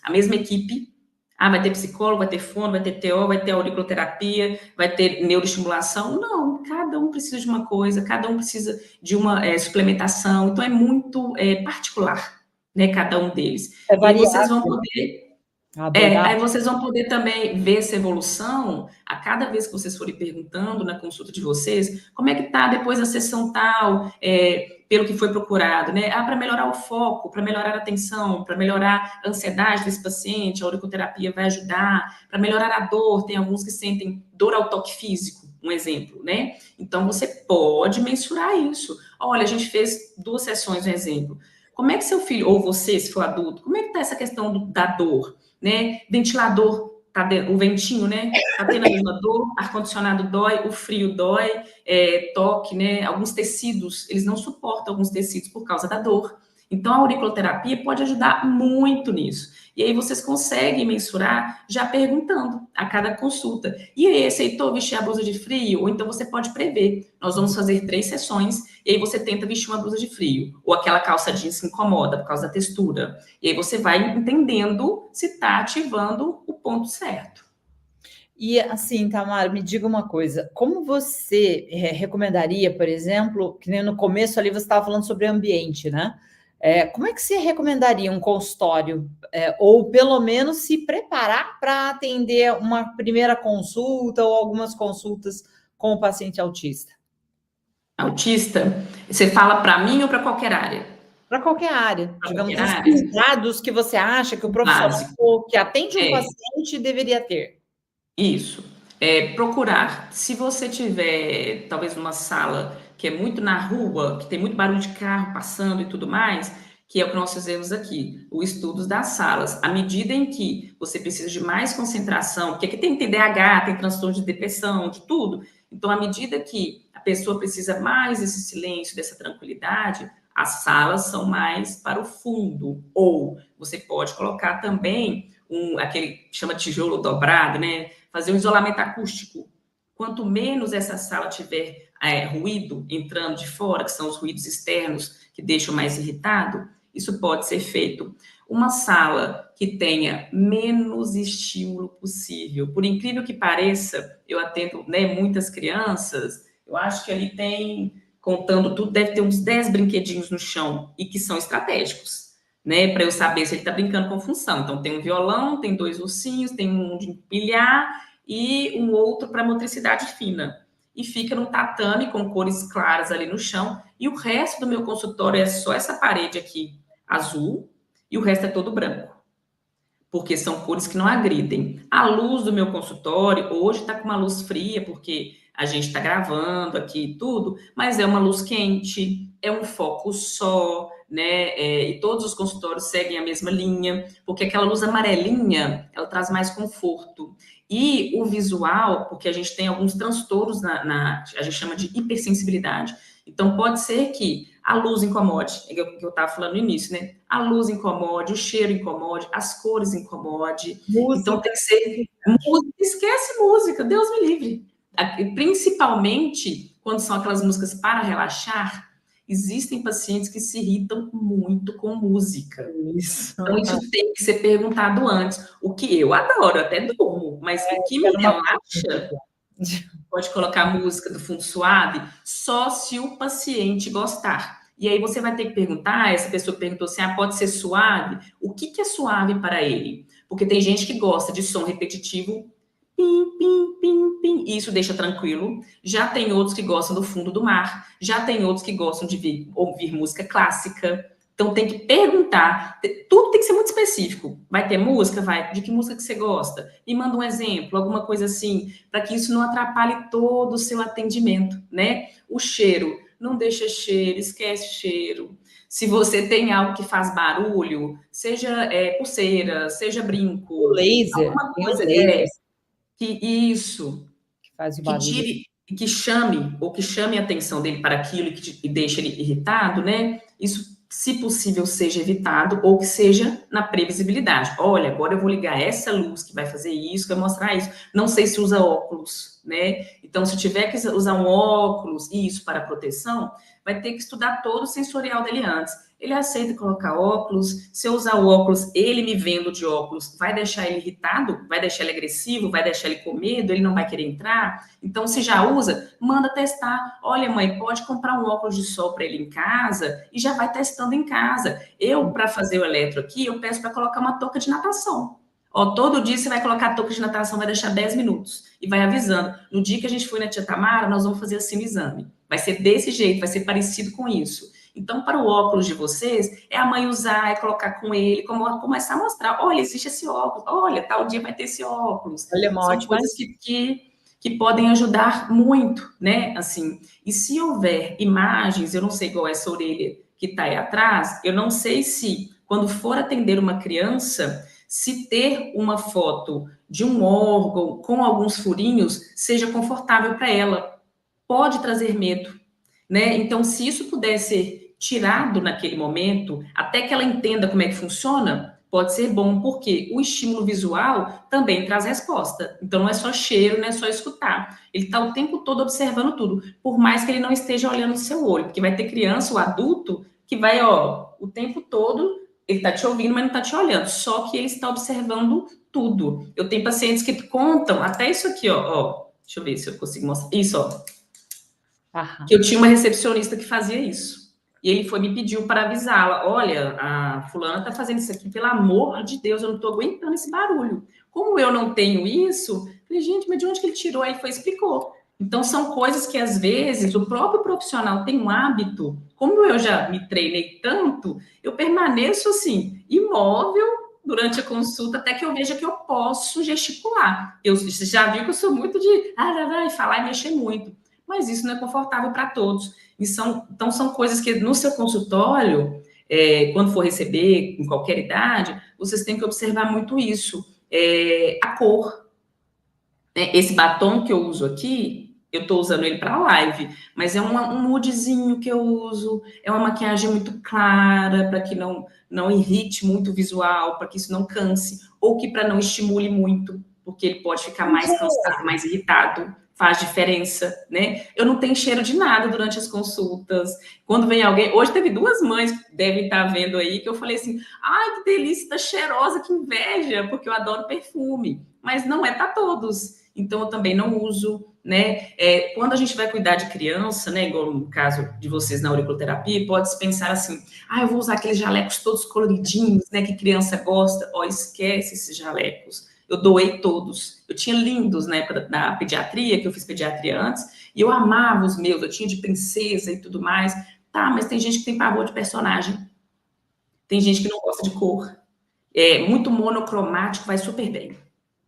a mesma equipe. Vai ter psicólogo, vai ter fono, vai ter TO, vai ter auriculoterapia, vai ter neuroestimulação. Não, cada um precisa de uma coisa, cada um precisa de uma suplementação. Então, é muito particular, né, cada um deles. É E aí vocês variável vão poder a abordagem. aí vocês vão poder também ver essa evolução a cada vez que vocês forem perguntando na consulta de vocês, como é que tá depois da sessão tal, pelo que foi procurado, né? Para melhorar o foco, para melhorar a atenção, para melhorar a ansiedade desse paciente, a auriculoterapia vai ajudar, para melhorar a dor, tem alguns que sentem dor ao toque físico, um exemplo, né? Então, você pode mensurar isso. Olha, a gente fez 2 sessões, um exemplo. Como é que seu filho, ou você, se for adulto, como é que tá essa questão da dor? Né? Ventilador, o ventinho, né? Tá tendo a mesma dor, ar-condicionado dói, o frio dói, toque, né? Alguns tecidos, eles não suportam alguns tecidos por causa da dor. Então, a auriculoterapia pode ajudar muito nisso. E aí vocês conseguem mensurar já perguntando a cada consulta. E aí, aceitou vestir a blusa de frio? Ou então você pode prever. Nós vamos fazer 3 sessões, e aí você tenta vestir uma blusa de frio. Ou aquela calça jeans que incomoda por causa da textura. E aí você vai entendendo se está ativando o ponto certo. E assim, Tamara, me diga uma coisa, como você recomendaria, por exemplo, que nem no começo ali você estava falando sobre ambiente, né? Como é que você recomendaria um consultório, ou pelo menos se preparar para atender uma primeira consulta ou algumas consultas com o paciente autista? Autista, você fala para mim ou para qualquer área? Para qualquer área, Para digamos, qualquer os área? cuidados que você acha que o O profissional básico. que atende um É, paciente deveria ter. isso. Procurar. Se você tiver, talvez, numa sala que é muito na rua, que tem muito barulho de carro passando e tudo mais, que é o que nós fizemos aqui, o estudos das salas. À medida em que você precisa de mais concentração, porque aqui tem TDAH, tem transtorno de depressão, de tudo. Então, à medida que a pessoa precisa mais desse silêncio, dessa tranquilidade, as salas são mais para o fundo. Ou você pode colocar também aquele que chama tijolo dobrado, né? Fazer um isolamento acústico. Quanto menos essa sala tiver ruído entrando de fora, que são os ruídos externos que deixam mais irritado, isso pode ser feito. Uma sala que tenha menos estímulo possível. Por incrível que pareça, eu atendo, né, muitas crianças, eu acho que ali tem, contando tudo, deve ter uns 10 brinquedinhos no chão e que são estratégicos, né, para eu saber se ele está brincando com função. Então, tem um violão, tem 2 ursinhos, tem um de empilhar e um outro para motricidade fina. E fica num tatame com cores claras ali no chão. E o resto do meu consultório é só essa parede aqui azul e o resto é todo branco. Porque são cores que não agridem. A luz do meu consultório hoje está com uma luz fria, porque a gente está gravando aqui e tudo, mas é uma luz quente, é um foco só, né? E todos os consultórios seguem a mesma linha, porque aquela luz amarelinha, ela traz mais conforto. E o visual, porque a gente tem alguns transtornos a gente chama de hipersensibilidade. Então, pode ser que a luz incomode, é o que eu estava falando no início, né? A luz incomode, o cheiro incomode, as cores incomode. Então, Música. tem que ser música. Esquece música, Deus me livre. Principalmente quando são aquelas músicas para relaxar, existem pacientes que se irritam muito com música. Isso. Então, isso tem que ser perguntado antes. O que eu adoro, eu até durmo, mas o que me Era uma relaxa, pode colocar música do fundo suave, só se o paciente gostar. E aí você vai ter que perguntar, essa pessoa perguntou assim, pode ser suave? O que é suave para ele? Porque tem gente que gosta de som repetitivo, pim, pim, pim, pim, e isso deixa tranquilo. Já tem outros que gostam do fundo do mar, já tem outros que gostam de ouvir música clássica. Então tem que perguntar, tudo tem que ser muito específico. Vai ter música? Vai. De que música que você gosta? Me manda um exemplo, alguma coisa assim, para que isso não atrapalhe todo o seu atendimento, né? O cheiro, não deixa cheiro, esquece cheiro. Se você tem algo que faz barulho, seja pulseira, seja O brinco, laser, alguma tem os coisa lasers que isso, que faz o que barulho. tire, que chame, ou que chame a atenção dele para aquilo e deixe ele irritado, né? Isso, se possível, seja evitado, ou que seja na previsibilidade. Olha, agora eu vou ligar essa luz que vai fazer isso, que vai mostrar isso. Não sei se usa óculos, né? Então, se tiver que usar um óculos, e isso para proteção, vai ter que estudar todo o sensorial dele antes. Ele aceita colocar óculos, se eu usar o óculos, ele me vendo de óculos, vai deixar ele irritado? Vai deixar ele agressivo? Vai deixar ele com medo? Ele não vai querer entrar? Então, se já usa, manda testar. Olha, mãe, pode comprar um óculos de sol para ele em casa e já vai testando em casa. Eu, para fazer o eletro aqui, eu peço para colocar uma touca de natação. Ó, todo dia você vai colocar a touca de natação, vai deixar 10 minutos e vai avisando. No dia que a gente for na Tia Tamara, nós vamos fazer assim o exame. Vai ser desse jeito, vai ser parecido com isso. Então, para o óculos de vocês, é a mãe usar, é colocar com ele, começar a mostrar, olha, existe esse óculos, olha, tal dia vai ter esse óculos. Olha, uma São ótima. coisas que podem ajudar muito, né? Assim, e se houver imagens, eu não sei qual é essa orelha que está aí atrás, eu não sei se, quando for atender uma criança, se ter uma foto de um órgão com alguns furinhos seja confortável para ela. Pode trazer medo, né? Então, se isso puder ser tirado naquele momento, até que ela entenda como é que funciona, pode ser bom, porque o estímulo visual também traz resposta. Então, não é só cheiro, não é só escutar. Ele está o tempo todo observando tudo, por mais que ele não esteja olhando no seu olho, porque vai ter criança ou adulto que vai, ó, o tempo todo Ele está te ouvindo, mas não está te olhando. Só que ele está observando tudo. Eu tenho pacientes que contam até isso aqui, ó. Deixa eu ver se eu consigo mostrar. Isso, ó. Aham. Que eu tinha uma recepcionista que fazia isso. E ele foi me pediu para avisá-la. Olha, a fulana está fazendo isso aqui, pelo amor de Deus, eu não estou aguentando esse barulho. Como eu não tenho isso, falei, gente, mas de onde que ele tirou? Aí ele foi e explicou. Então, são coisas que, às vezes, o próprio profissional tem um hábito. Como eu já me treinei tanto, eu permaneço, assim, imóvel durante a consulta, até que eu veja que eu posso gesticular. Você já viu que eu sou muito de falar e mexer muito. Mas isso não é confortável para todos. Então, são coisas que, no seu consultório, quando for receber, em qualquer idade, vocês têm que observar muito isso. A cor, né? Esse batom que eu uso aqui, eu estou usando ele para live, mas é um nudezinho que eu uso, é uma maquiagem muito clara, para que não irrite muito o visual, para que isso não canse, ou que para não estimule muito, porque ele pode ficar mais cansado, mais irritado, faz diferença, né? Eu não tenho cheiro de nada durante as consultas. Quando vem alguém, hoje teve 2 mães, devem estar vendo aí, que eu falei assim, ai, que delícia, tá cheirosa, que inveja, porque eu adoro perfume, mas não é para todos. Então, eu também não uso, né? Quando a gente vai cuidar de criança, né? Igual no caso de vocês na auriculoterapia, pode-se pensar assim, eu vou usar aqueles jalecos todos coloridinhos, né? Que criança gosta. Esquece esses jalecos. Eu doei todos. Eu tinha lindos na época da pediatria, que eu fiz pediatria antes, e eu amava os meus, eu tinha de princesa e tudo mais. Tá, mas tem gente que tem pavor de personagem. Tem gente que não gosta de cor. Muito monocromático vai super bem,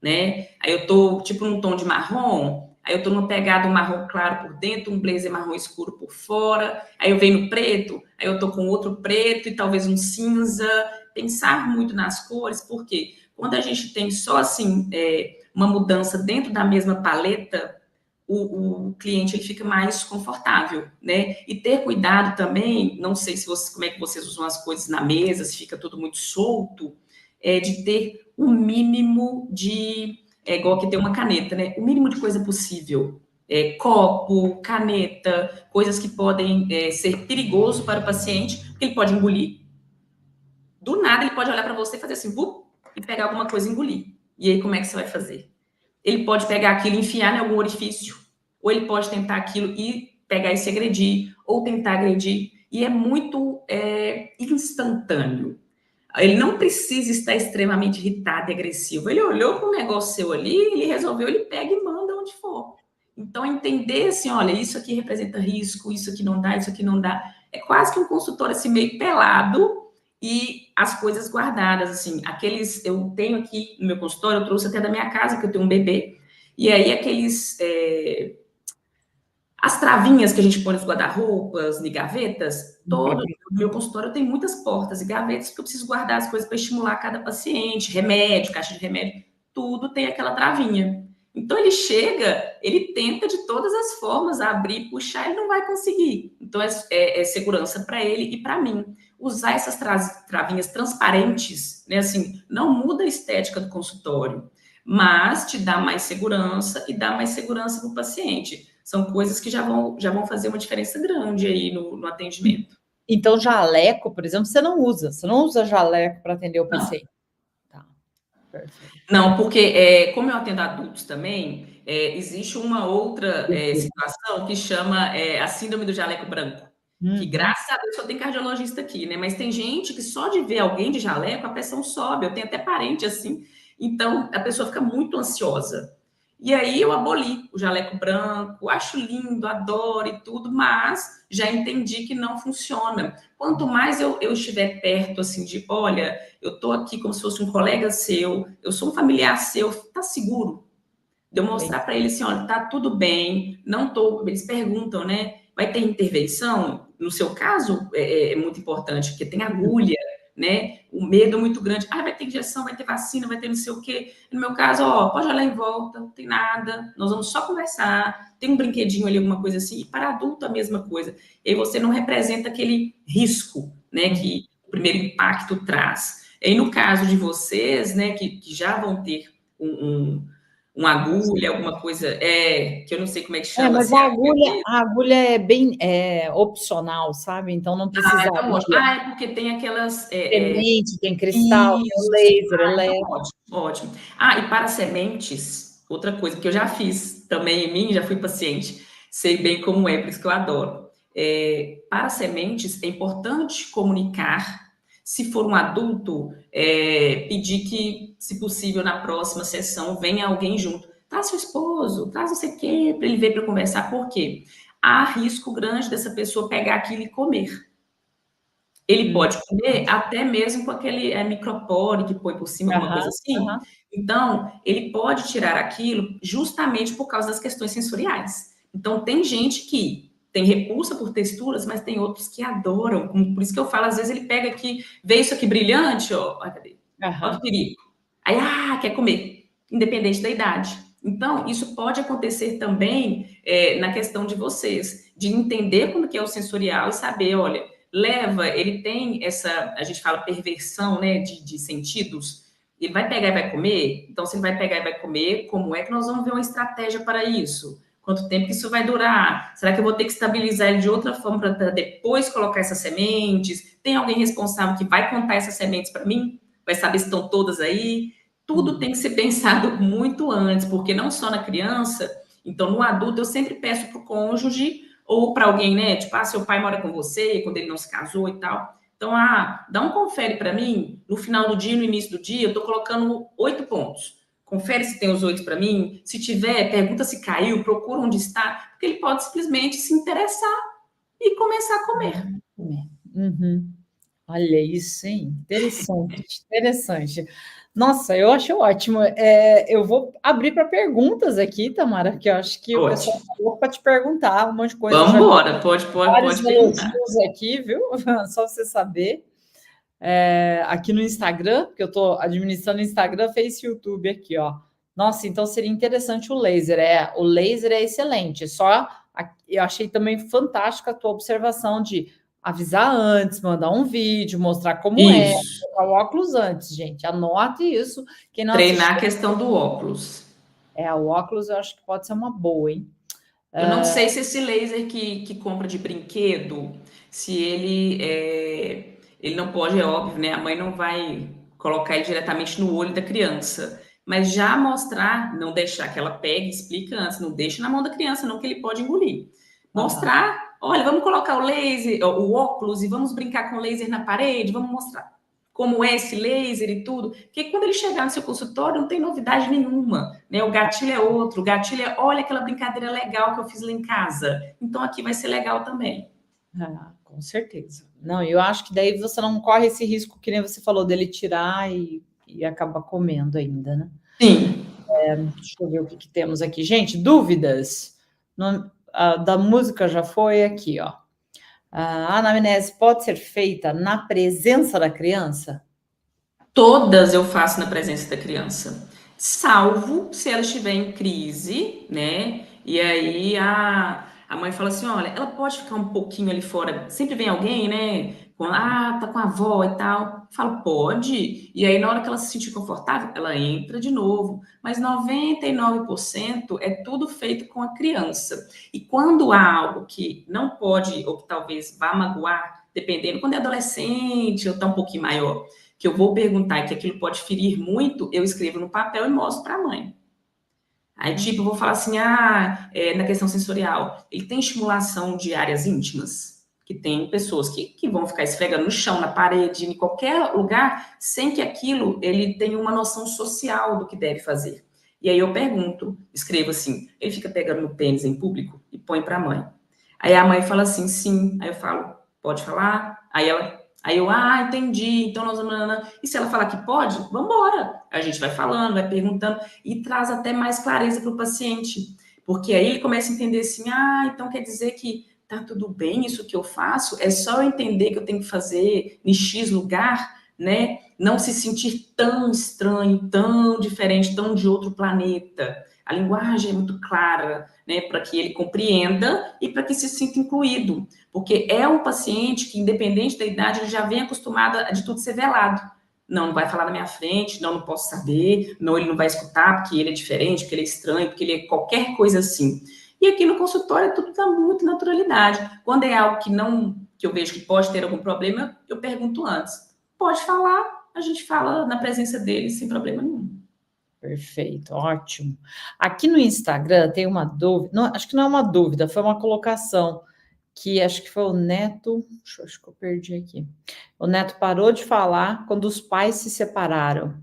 né? Aí eu tô, tipo, num tom de marrom, aí eu tô numa pegada um marrom claro por dentro, um blazer marrom escuro por fora, aí eu venho no preto, aí eu tô com outro preto e talvez um cinza. Pensar muito nas cores, porque quando a gente tem só, assim, uma mudança dentro da mesma paleta, o cliente ele fica mais confortável, né? E ter cuidado também, não sei se como é que vocês usam as coisas na mesa, se fica tudo muito solto, de ter o mínimo de, igual que tem uma caneta, né? O mínimo de coisa possível. Copo, caneta, coisas que podem ser perigoso para o paciente, porque ele pode engolir. Do nada, ele pode olhar para você e fazer assim, e pegar alguma coisa e engolir. E aí, como é que você vai fazer? Ele pode pegar aquilo e enfiar em algum orifício, ou ele pode tentar aquilo e pegar e se agredir, ou tentar agredir, e é muito instantâneo. Ele não precisa estar extremamente irritado e agressivo. Ele olhou para um negócio seu ali, ele resolveu, ele pega e manda onde for. Então, entender assim, olha, isso aqui representa risco, isso aqui não dá, isso aqui não dá. É quase que um consultor assim, meio pelado e as coisas guardadas, assim. Eu tenho aqui no meu consultório, eu trouxe até da minha casa, que eu tenho um bebê, e aí as travinhas que a gente põe nos guarda-roupas, em gavetas, todo o meu consultório tem muitas portas e gavetas, porque eu preciso guardar as coisas para estimular cada paciente, remédio, caixa de remédio, tudo tem aquela travinha. Então, ele chega, ele tenta de todas as formas abrir, puxar, ele não vai conseguir. Então, é segurança para ele e para mim. Usar essas travinhas transparentes, né, assim, não muda a estética do consultório, mas te dá mais segurança e dá mais segurança para o paciente. São coisas que já vão fazer uma diferença grande aí no atendimento. Então, jaleco, por exemplo, você não usa jaleco para atender o paciente. Tá, perfeito. Não, porque como eu atendo adultos também, existe uma outra situação que chama a síndrome do jaleco branco, que graças a Deus só tem cardiologista aqui, né? Mas tem gente que só de ver alguém de jaleco, a pressão sobe, eu tenho até parente assim, então a pessoa fica muito ansiosa. E aí eu aboli o jaleco branco, acho lindo, adoro e tudo, mas já entendi que não funciona. Quanto mais eu estiver perto, assim, de, olha, eu tô aqui como se fosse um colega seu, eu sou um familiar seu, tá seguro? De eu mostrar para ele assim, olha, tá tudo bem, não tô... Eles perguntam, né? Vai ter intervenção? No seu caso, é muito importante, porque tem agulha, né? O medo é muito grande. Vai ter injeção, vai ter vacina, vai ter não sei o quê. No meu caso, pode olhar em volta, não tem nada. Nós vamos só conversar. Tem um brinquedinho ali, alguma coisa assim. E para adulto, a mesma coisa. E aí você não representa aquele risco, né? Que o primeiro impacto traz. E no caso de vocês, né? Que já vão ter uma agulha, alguma coisa, que eu não sei como é que É, chama, mas se é agulha mesmo. a agulha é bem opcional, sabe? Então não Ah, então precisaria. ótimo. Ah, é porque tem aquelas. Semente, tem cristal, tem o Isso. laser, Ah, então elétrico. ótimo, ótimo. Ah, e para sementes, outra coisa que eu já fiz também em mim, já fui paciente, sei bem como é, por isso que eu adoro. Para sementes, é importante comunicar. Se for um adulto, pedir que, se possível, na próxima sessão, venha alguém junto. Traz seu esposo, traz não sei o quê, para ele ver para conversar. Por quê? Há risco grande dessa pessoa pegar aquilo e comer. Ele Hum. pode comer até mesmo com aquele micropore que põe por cima, alguma Aham, coisa assim. aham. Então, ele pode tirar aquilo justamente por causa das questões sensoriais. Então, tem gente que tem repulsa por texturas, mas tem outros que adoram. Por isso que eu falo, às vezes ele pega aqui, vê isso aqui brilhante, ó, olha, cadê? Olha que Aham. perigo. Aí, quer comer, independente da idade. Então, isso pode acontecer também na questão de vocês, de entender como que é o sensorial e saber, olha, leva, ele tem essa, a gente fala perversão, né, de sentidos, ele vai pegar e vai comer, então se ele vai pegar e vai comer, como é que nós vamos ver uma estratégia para isso? Quanto tempo que isso vai durar? Será que eu vou ter que estabilizar ele de outra forma para depois colocar essas sementes? Tem alguém responsável que vai contar essas sementes para mim? Vai saber se estão todas aí? Tudo tem que ser pensado muito antes, porque não só na criança, então no adulto eu sempre peço para o cônjuge ou para alguém, né? Tipo, seu pai mora com você, quando ele não se casou e tal. Então, dá um confere para mim, no final do dia, no início do dia, eu estou colocando 8 pontos. Confere se tem os 8 para mim. Se tiver, pergunta se caiu, procura onde está, porque ele pode simplesmente se interessar e começar a comer. Uhum. Olha isso, hein? Interessante, interessante. Nossa, eu acho ótimo. Eu vou abrir para perguntas aqui, Tamara, que eu acho que o pessoal Ótimo. falou para te perguntar um monte de coisa. Eu Vamos já li embora, vários pode perguntar. elogios aqui, viu? Só você saber. Aqui no Instagram, porque eu estou administrando Instagram, Face, YouTube aqui, ó. Nossa, então seria interessante o laser. O laser é excelente. Eu achei também fantástica a tua observação de avisar antes, mandar um vídeo, mostrar como Isso. colocar o óculos antes, gente. Anote isso. Quem não Treinar a assistiu, questão do óculos. o óculos eu acho que pode ser uma boa, hein? Eu não sei se esse laser que compra de brinquedo, se ele não pode, é óbvio, né? A mãe não vai colocar ele diretamente no olho da criança. Mas já mostrar, não deixar que ela pegue, explica antes, não deixa na mão da criança, não que ele pode engolir. Aham. Mostrar, olha, vamos colocar o laser, o óculos e vamos brincar com o laser na parede, vamos mostrar como é esse laser e tudo, porque quando ele chegar no seu consultório não tem novidade nenhuma, né? O gatilho é outro, o gatilho é, olha aquela brincadeira legal que eu fiz lá em casa, então aqui vai ser legal também. Com certeza. Não, eu acho que daí você não corre esse risco, que nem você falou, dele tirar e acabar comendo ainda, né? Sim. Deixa eu ver o que temos aqui. Gente, dúvidas? Da música já foi aqui, ó. A anamnese pode ser feita na presença da criança? Todas eu faço na presença da criança, salvo se ela estiver em crise, né? E aí a mãe fala assim: olha, ela pode ficar um pouquinho ali fora. Sempre vem alguém, né? Tá com a avó e tal. Falo, pode. E aí, na hora que ela se sentir confortável, ela entra de novo. Mas 99% é tudo feito com a criança. E quando há algo que não pode, ou que talvez vá magoar, dependendo, quando é adolescente ou tá um pouquinho maior, que eu vou perguntar e que aquilo pode ferir muito, eu escrevo no papel e mostro para a mãe. Aí, tipo, eu vou falar assim, na questão sensorial, ele tem estimulação de áreas íntimas? Que tem pessoas que vão ficar esfregando no chão, na parede, em qualquer lugar, sem que aquilo, ele tenha uma noção social do que deve fazer. E aí eu pergunto, escrevo assim, ele fica pegando no pênis em público e põe para a mãe. Aí a mãe fala assim, sim. Aí eu falo, pode falar? Aí eu, entendi, então nós vamos... E se ela falar que pode, vamos embora. A gente vai falando, vai perguntando e traz até mais clareza para o paciente. Porque aí ele começa a entender assim, então quer dizer que tá tudo bem isso que eu faço? É só eu entender que eu tenho que fazer em X lugar, né? Não se sentir tão estranho, tão diferente, tão de outro planeta. A linguagem é muito clara, né, para que ele compreenda e para que se sinta incluído, porque é um paciente que, independente da idade, ele já vem acostumado a de tudo ser velado. Não, não vai falar na minha frente, não, não posso saber, não, ele não vai escutar porque ele é diferente, porque ele é estranho, porque ele é qualquer coisa assim. E aqui no consultório tudo dá muita naturalidade. Quando é algo que não, que eu vejo que pode ter algum problema, eu pergunto antes. Pode falar, a gente fala na presença dele sem problema nenhum. Perfeito, ótimo. Aqui no Instagram tem uma dúvida, não, acho que não é uma dúvida, foi uma colocação que acho que foi o Neto, acho que eu perdi aqui. O Neto parou de falar quando os pais se separaram.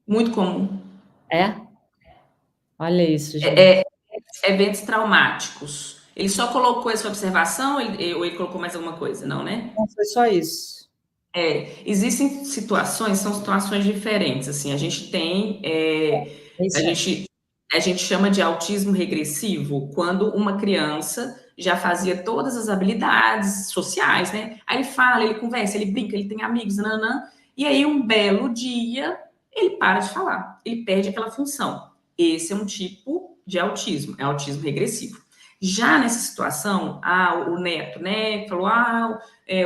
Muito comum. É? Olha isso, gente. Eventos traumáticos. Ele só colocou essa observação ou ele colocou mais alguma coisa? Não, né? Não, foi só isso. Existem situações, são situações diferentes. Assim, a gente tem, É a isso aí. gente, a gente chama de autismo regressivo quando uma criança já fazia todas as habilidades sociais, né? Aí ele fala, ele conversa, ele brinca, ele tem amigos, nanã, e aí um belo dia ele para de falar, ele perde aquela função. Esse é um tipo de autismo, é autismo regressivo. Já nessa situação, o neto, né, falou,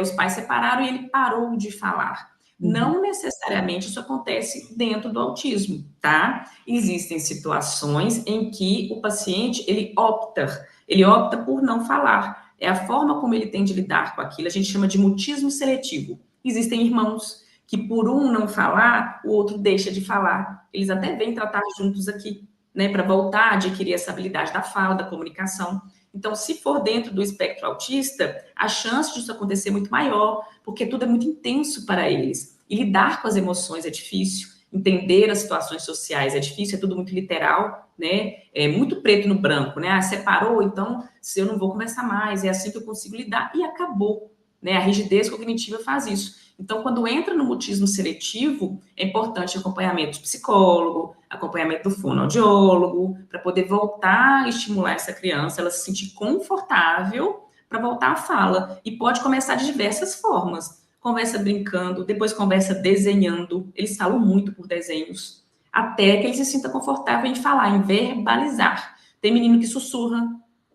os pais separaram e ele parou de falar. Não necessariamente isso acontece dentro do autismo, tá? Existem situações em que o paciente, ele opta por não falar. É a forma como ele tem de lidar com aquilo, a gente chama de mutismo seletivo. Existem irmãos que por um não falar, o outro deixa de falar. Eles até vêm tratar juntos aqui, né, para voltar a adquirir essa habilidade da fala, da comunicação. Então, se for dentro do espectro autista, a chance disso acontecer é muito maior, porque tudo é muito intenso para eles. E lidar com as emoções é difícil, entender as situações sociais é difícil, é tudo muito literal, né? É muito preto no branco, né? Separou, então se eu não vou conversar mais, é assim que eu consigo lidar, e acabou, né? A rigidez cognitiva faz isso. Então, quando entra no mutismo seletivo, é importante acompanhamento de psicólogo, acompanhamento do fonoaudiólogo, para poder voltar a estimular essa criança, ela se sentir confortável para voltar à fala. E pode começar de diversas formas. Conversa brincando, depois conversa desenhando. Eles falam muito por desenhos, até que ele se sinta confortável em falar, em verbalizar. Tem menino que sussurra,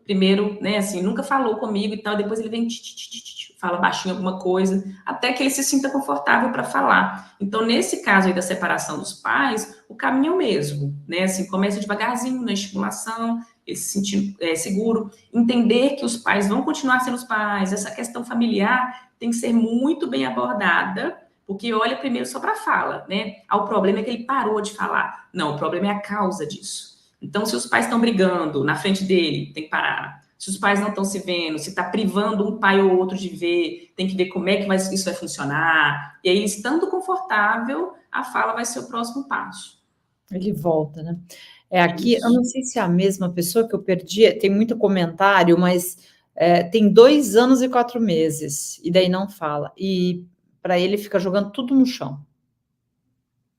primeiro, né, assim, nunca falou comigo e tal, depois ele vem fala baixinho alguma coisa, até que ele se sinta confortável para falar. Então, nesse caso aí da separação dos pais, o caminho é o mesmo, né? Assim, começa devagarzinho na estimulação, ele se sentir seguro, entender que os pais vão continuar sendo os pais, essa questão familiar tem que ser muito bem abordada, porque olha primeiro só para a fala, né? O problema é que ele parou de falar. Não, o problema é a causa disso. Então, se os pais estão brigando na frente dele, tem que parar. Se os pais não estão se vendo, se está privando um pai ou outro de ver, tem que ver como é que isso vai funcionar. E aí, estando confortável, a fala vai ser o próximo passo. Ele volta, né? Aqui, eu não sei se é a mesma pessoa que eu perdi, tem muito comentário, mas tem 2 anos e 4 meses, e daí não fala. E para ele fica jogando tudo no chão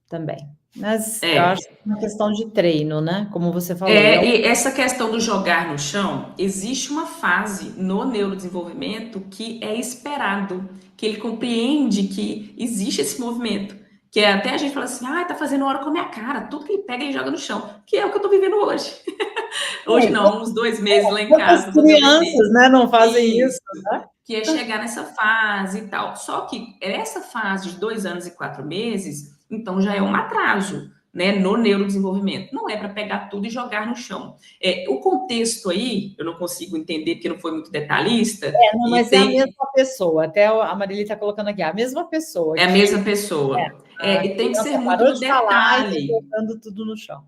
também. Mas eu acho que é uma questão de treino, né? Como você falou. E essa questão do jogar no chão, existe uma fase no neurodesenvolvimento que é esperado, que ele compreende que existe esse movimento. Que é até a gente fala assim, tá fazendo hora com a minha cara, tudo que ele pega ele joga no chão, que é o que eu tô vivendo hoje. Hoje não, uns 2 meses lá em casa do meu bebê. Crianças, né, não fazem isso, né? Que é chegar nessa fase e tal. Só que essa fase de 2 anos e 4 meses, então já é um atraso, né, no neurodesenvolvimento. Não é para pegar tudo e jogar no chão. O contexto aí, eu não consigo entender porque não foi muito detalhista. Não, mas é a mesma pessoa. Até a Marili está colocando aqui, a mesma pessoa. É a mesma pessoa. E tem que ser muito no detalhe. Jogando tudo no chão.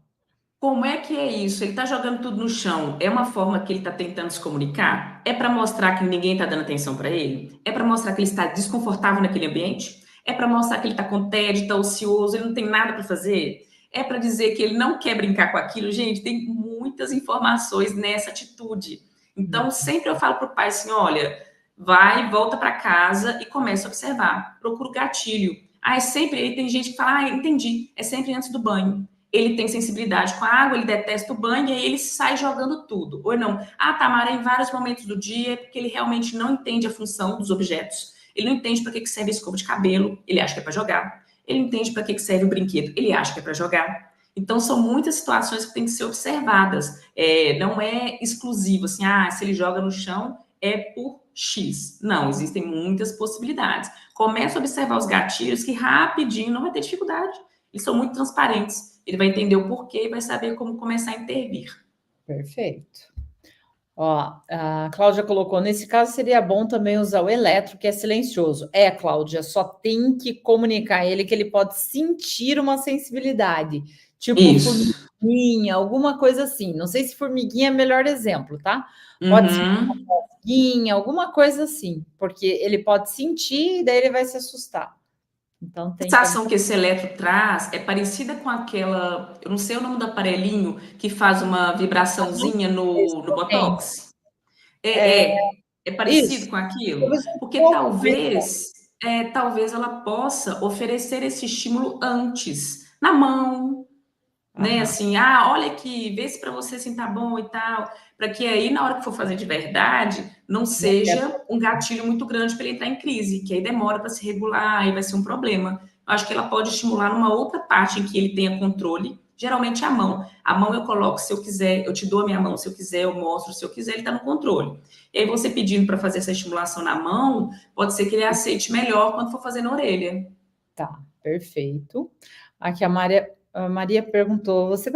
Como é que é isso? Ele está jogando tudo no chão. É uma forma que ele está tentando se comunicar? É para mostrar que ninguém está dando atenção para ele? É para mostrar que ele está desconfortável naquele ambiente? É para mostrar que ele está com tédio, está ocioso, ele não tem nada para fazer? É para dizer que ele não quer brincar com aquilo? Gente, tem muitas informações nessa atitude. Então, sempre eu falo para o pai assim, olha, vai, volta para casa e começa a observar. Procura o gatilho. É sempre, aí tem gente que fala, entendi, é sempre antes do banho. Ele tem sensibilidade com a água, ele detesta o banho, e aí ele sai jogando tudo. Ou não, Tamara, em vários momentos do dia, porque ele realmente não entende a função dos objetos. Ele não entende para que serve a escova de cabelo, ele acha que é para jogar. Ele entende para que serve o brinquedo, ele acha que é para jogar. Então, são muitas situações que têm que ser observadas. Não é exclusivo, assim, se ele joga no chão, é por X. Não, existem muitas possibilidades. Começa a observar os gatilhos que rapidinho não vai ter dificuldade. Eles são muito transparentes. Ele vai entender o porquê e vai saber como começar a intervir. Perfeito. Ó, a Cláudia colocou, nesse caso seria bom também usar o eletro, que é silencioso. Cláudia, só tem que comunicar a ele que ele pode sentir uma sensibilidade, tipo Isso. formiguinha, alguma coisa assim. Não sei se formiguinha é o melhor exemplo, tá? Pode ser uma Uhum. formiguinha, alguma coisa assim, porque ele pode sentir e daí ele vai se assustar. Então A tem que sensação que esse eletro traz é parecida com aquela, eu não sei o nome do aparelhinho, que faz uma vibraçãozinha no Botox. é, É parecido isso, com aquilo? talvez um Porque pouco mais talvez ela possa oferecer esse estímulo antes, na mão, né? aham, Assim, ah, olha aqui, vê se para você assim tá bom e tal, para que aí na hora que for fazer de verdade não não quero. seja um gatilho muito grande para ele entrar em crise, que aí demora para se regular e vai ser um problema. Eu acho que ela pode estimular numa outra parte em que ele tenha controle, geralmente a mão. A mão eu coloco se eu quiser, eu te dou a minha mão se eu quiser, eu mostro se eu quiser, ele está no controle. E aí você pedindo para fazer essa estimulação na mão, pode ser que ele aceite melhor quando for fazer na orelha. Tá, perfeito. Aqui a Maria perguntou: você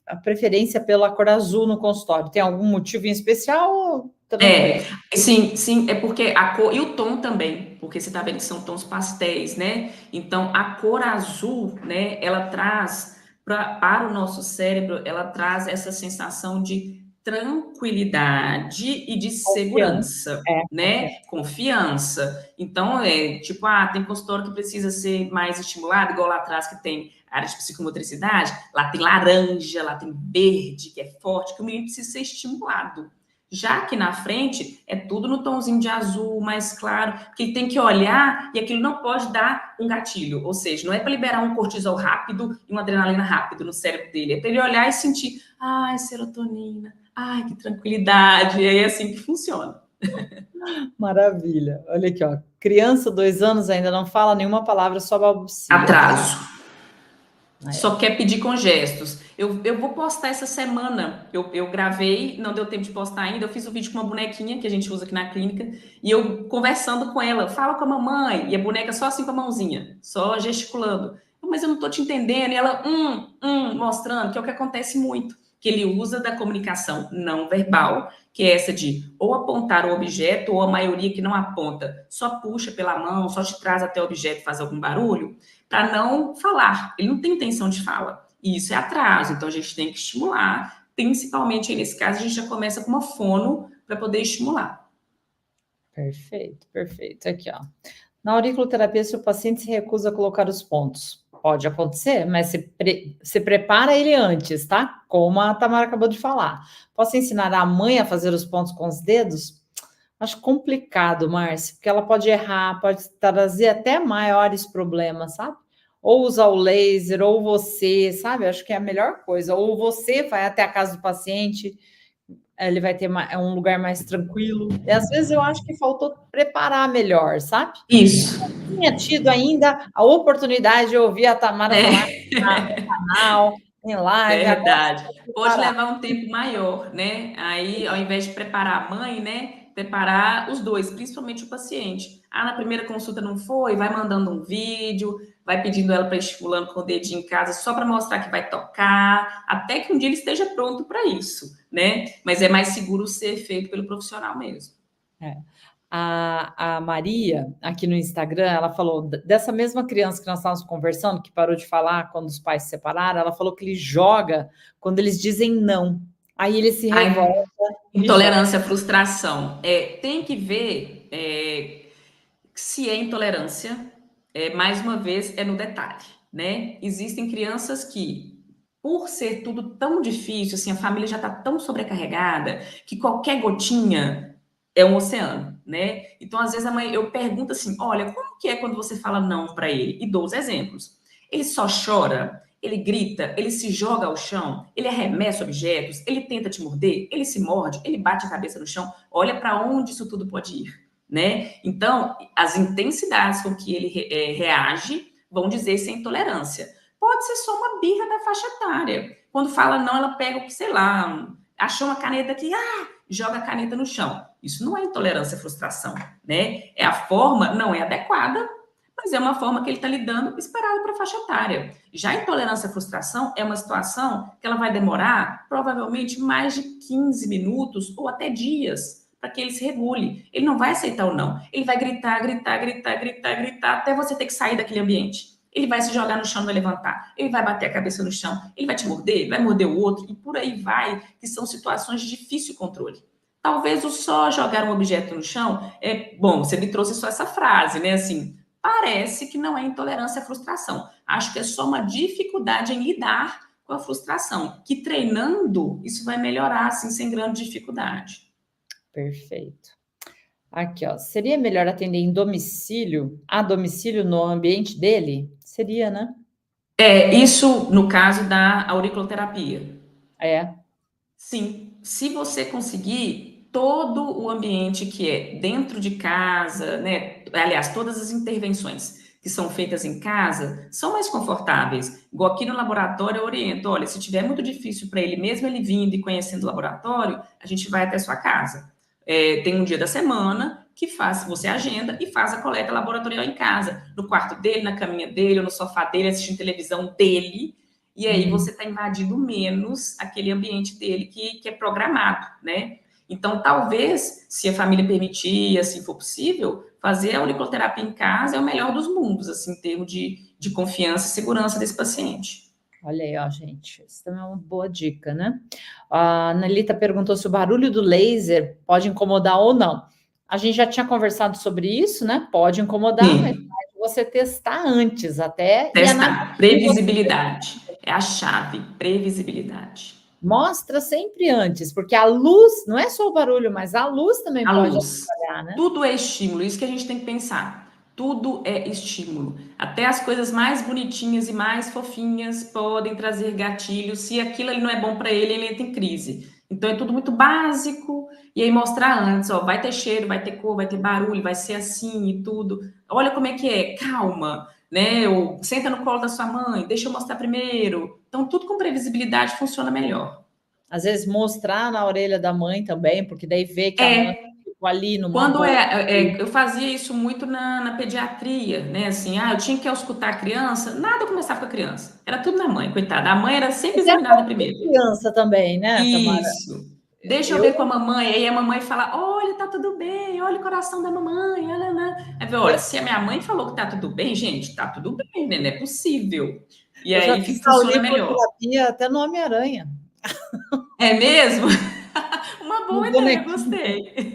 a preferência pela cor azul no consultório? Tem algum motivo em especial ou É, tranquilo? sim, sim, é porque a cor e o tom também, porque você tá vendo que são tons pastéis, né? Então a cor azul, né, ela traz para o nosso cérebro, ela traz essa sensação de tranquilidade e de Confiança. segurança, Confiança. né? Confiança. Então é tipo, ah, tem consultório que precisa ser mais estimulado, igual lá atrás que tem área de psicomotricidade, lá tem laranja, lá tem verde, que é forte, que o menino precisa ser estimulado. Já que na frente é tudo no tomzinho de azul, mais claro, porque ele tem que olhar e aquilo não pode dar um gatilho, ou seja, não é para liberar um cortisol rápido e uma adrenalina rápido no cérebro dele, é para ele olhar e sentir, ai, serotonina, ai, que tranquilidade, e aí é assim que funciona. Maravilha. Olha aqui, ó. Criança, 2 anos, ainda não fala nenhuma palavra, só balbucia. Atraso. É. Só quer pedir com gestos. Eu vou postar essa semana. Eu gravei, não deu tempo de postar ainda. Eu fiz um vídeo com uma bonequinha que a gente usa aqui na clínica. E eu conversando com ela, fala com a mamãe. E a boneca só assim com a mãozinha, só gesticulando. Mas eu não tô te entendendo. E ela, mostrando que é o que acontece muito. Que ele usa da comunicação não verbal, que é essa de ou apontar o objeto, ou a maioria que não aponta, só puxa pela mão, só te traz até o objeto e faz algum barulho para não falar. Ele não tem intenção de fala. E isso é atraso. Então a gente tem que estimular. Principalmente aí nesse caso, a gente já começa com uma fono para poder estimular. Perfeito, perfeito. Aqui, ó. Na auriculoterapia, se o paciente se recusa a colocar os pontos, pode acontecer, mas se prepara ele antes, tá? Como a Tamara acabou de falar. Posso ensinar a mãe a fazer os pontos com os dedos? Acho complicado, Márcia, porque ela pode errar, pode trazer até maiores problemas, sabe? Ou usar o laser, ou você, sabe? Acho que é a melhor coisa. Ou você vai até a casa do paciente, ele vai ter um lugar mais tranquilo. E às vezes eu acho que faltou preparar melhor, sabe? Isso. Tinha tido ainda a oportunidade de ouvir a Tamara falar no canal, em live, agora Verdade. Pode preparar. levar um tempo maior, né? Aí, ao invés de preparar a mãe, né? Preparar os dois, principalmente o paciente. Ah, na primeira consulta não foi? Vai mandando um vídeo, vai pedindo ela para estimulando com o dedinho em casa, só para mostrar que vai tocar, até que um dia ele esteja pronto para isso, né? Mas é mais seguro ser feito pelo profissional mesmo. É. A Maria, aqui no Instagram, ela falou dessa mesma criança que nós estávamos conversando, que parou de falar quando os pais se separaram, ela falou que ele joga quando eles dizem não. Aí ele se A revolta e joga. intolerância, frustração. Tem que ver se é intolerância, mais uma vez, é no detalhe, né? Existem crianças que, por ser tudo tão difícil, assim, a família já está tão sobrecarregada, que qualquer gotinha é um oceano, né? Então, às vezes, a mãe, eu pergunto assim, olha, como que é quando você fala não para ele? E dou os exemplos. Ele só chora, ele grita, ele se joga ao chão, ele arremessa objetos, ele tenta te morder, ele se morde, ele bate a cabeça no chão. Olha para onde isso tudo pode ir, né? Então, as intensidades com que ele reage vão dizer se é intolerância. Pode ser só uma birra da faixa etária. Quando fala não, ela pega, sei lá, achou uma caneta que, joga a caneta no chão. Isso não é intolerância à frustração, né? É a forma, não é adequada, mas é uma forma que ele está lidando esperado para a faixa etária. Já a intolerância à frustração é uma situação que ela vai demorar provavelmente mais de 15 minutos ou até dias para que ele se regule. Ele não vai aceitar o não. Ele vai gritar, gritar, gritar, gritar, gritar, até você ter que sair daquele ambiente. Ele vai se jogar no chão, vai levantar. Ele vai bater a cabeça no chão. Ele vai te morder, ele vai morder o outro, e por aí vai, que são situações de difícil controle. Talvez o só jogar um objeto no chão é bom. Você me trouxe só essa frase, né? Assim, parece que não é intolerância à frustração. Acho que é só uma dificuldade em lidar com a frustração, que treinando isso vai melhorar, assim, sem grande dificuldade. Perfeito. Aqui, ó. Seria melhor atender em domicílio, a domicílio no ambiente dele? Seria, né? Isso no caso da auriculoterapia. É. Sim, se você conseguir todo o ambiente que é dentro de casa, né? Aliás, todas as intervenções que são feitas em casa são mais confortáveis. Igual aqui no laboratório, eu oriento: olha, se tiver muito difícil para ele, mesmo ele vindo e conhecendo o laboratório, a gente vai até sua casa. Tem um dia da semana que você agenda e faz a coleta laboratorial em casa, no quarto dele, na caminha dele, ou no sofá dele, assistindo televisão dele. E aí você está invadindo menos aquele ambiente dele que é programado, né? Então, talvez, se a família permitir, assim for possível, fazer a auriculoterapia em casa é o melhor dos mundos, assim, em termos de confiança e segurança desse paciente. Olha aí, ó, gente. Isso também é uma boa dica, né? A Nelita perguntou se o barulho do laser pode incomodar ou não. A gente já tinha conversado sobre isso, né? Pode incomodar, mas Sim, você testar antes até e testar. Previsibilidade. É a chave, previsibilidade. mostra sempre antes, porque a luz, não é só o barulho, mas a luz também A pode luz. atrapalhar, né? Tudo é estímulo, isso que a gente tem que pensar. Tudo é estímulo. Até as coisas mais bonitinhas e mais fofinhas podem trazer gatilhos. Se aquilo ali não é bom para ele, ele entra em crise. Então é tudo muito básico. E aí mostrar antes, ó, vai ter cheiro, vai ter cor, vai ter barulho, vai ser assim e tudo. Olha como é que é, calma, né? Ou senta no colo da sua mãe, deixa eu mostrar primeiro. Então tudo com previsibilidade funciona melhor. Às vezes mostrar na orelha da mãe também, porque daí vê que a mãe É, ficou ali numa quando boa. eu fazia isso muito na pediatria, né? Assim, eu tinha que auscultar a criança, nada começava com a criança. Era tudo na mãe, coitada. A mãe era sempre Mas é examinada qualquer primeiro. criança também, né, Tamara? Isso. Deixa eu Eu, ver com a mamãe. Aí a mamãe fala: olha, tá tudo bem, olha o coração da mamãe, olha, né? Aí eu, olha, se a minha mãe falou que tá tudo bem, gente, tá tudo bem, né? Não é possível. E eu já aí fiz funciona melhor. auriculoterapia até no Homem-Aranha, É mesmo? Uma no boa ideia, bonequinho. gostei.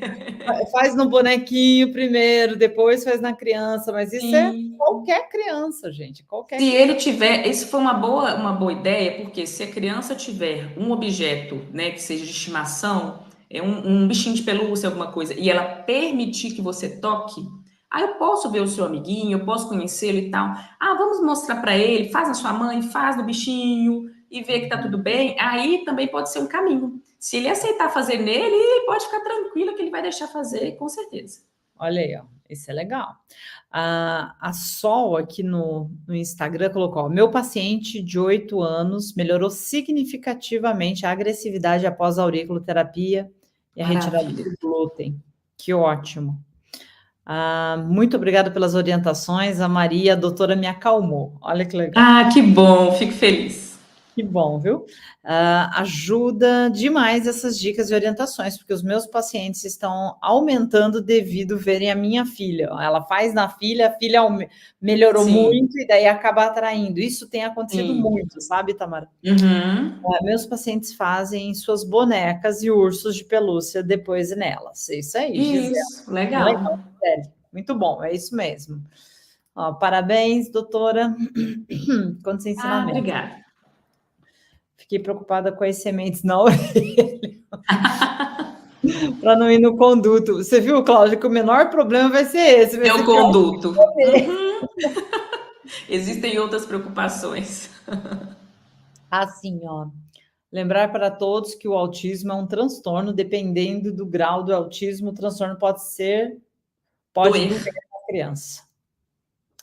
Faz no bonequinho primeiro, depois faz na criança, mas isso é Sim. qualquer criança, gente, qualquer Se ele criança. tiver, isso foi uma boa ideia, porque se a criança tiver um objeto, né, que seja de estimação, um bichinho de pelúcia, alguma coisa, e ela permitir que você toque, aí eu posso ver o seu amiguinho, eu posso conhecê-lo e tal. Ah, vamos mostrar para ele, faz na sua mãe, faz no bichinho e ver que tá tudo bem. Aí também pode ser um caminho. Se ele aceitar fazer nele, pode ficar tranquilo que ele vai deixar fazer, com certeza. Olha aí, ó, isso é legal. A Sol aqui no Instagram colocou: ó, meu paciente de 8 anos melhorou significativamente a agressividade após a auriculoterapia e a retirada Maravilha. do glúten. Que ótimo. Muito obrigada pelas orientações. A Maria, a doutora, me acalmou. Olha que legal. Ah, que bom, fico feliz. Que bom, viu? Ajuda demais essas dicas e orientações, porque os meus pacientes estão aumentando devido verem a minha filha. Ela faz na filha, a filha melhorou Sim, muito e daí acaba atraindo. Isso tem acontecido sim. muito, sabe, Tamara? Uhum. Meus pacientes fazem suas bonecas e ursos de pelúcia depois nelas. É isso aí, Gisele. Isso, Legal, legal. Gisele. Muito bom, é isso mesmo. Ó, parabéns, doutora. Quantos Ah, ensinamentos. obrigada. Fiquei preocupada com as sementes na orelha, para não ir no conduto. Você viu, Cláudia, que o menor problema vai ser esse, vai É o ser pior. conduto. Uhum. Existem outras preocupações. Assim, ó. Lembrar para todos que o autismo é um transtorno, dependendo do grau do autismo, o transtorno pode Doer. doer na criança.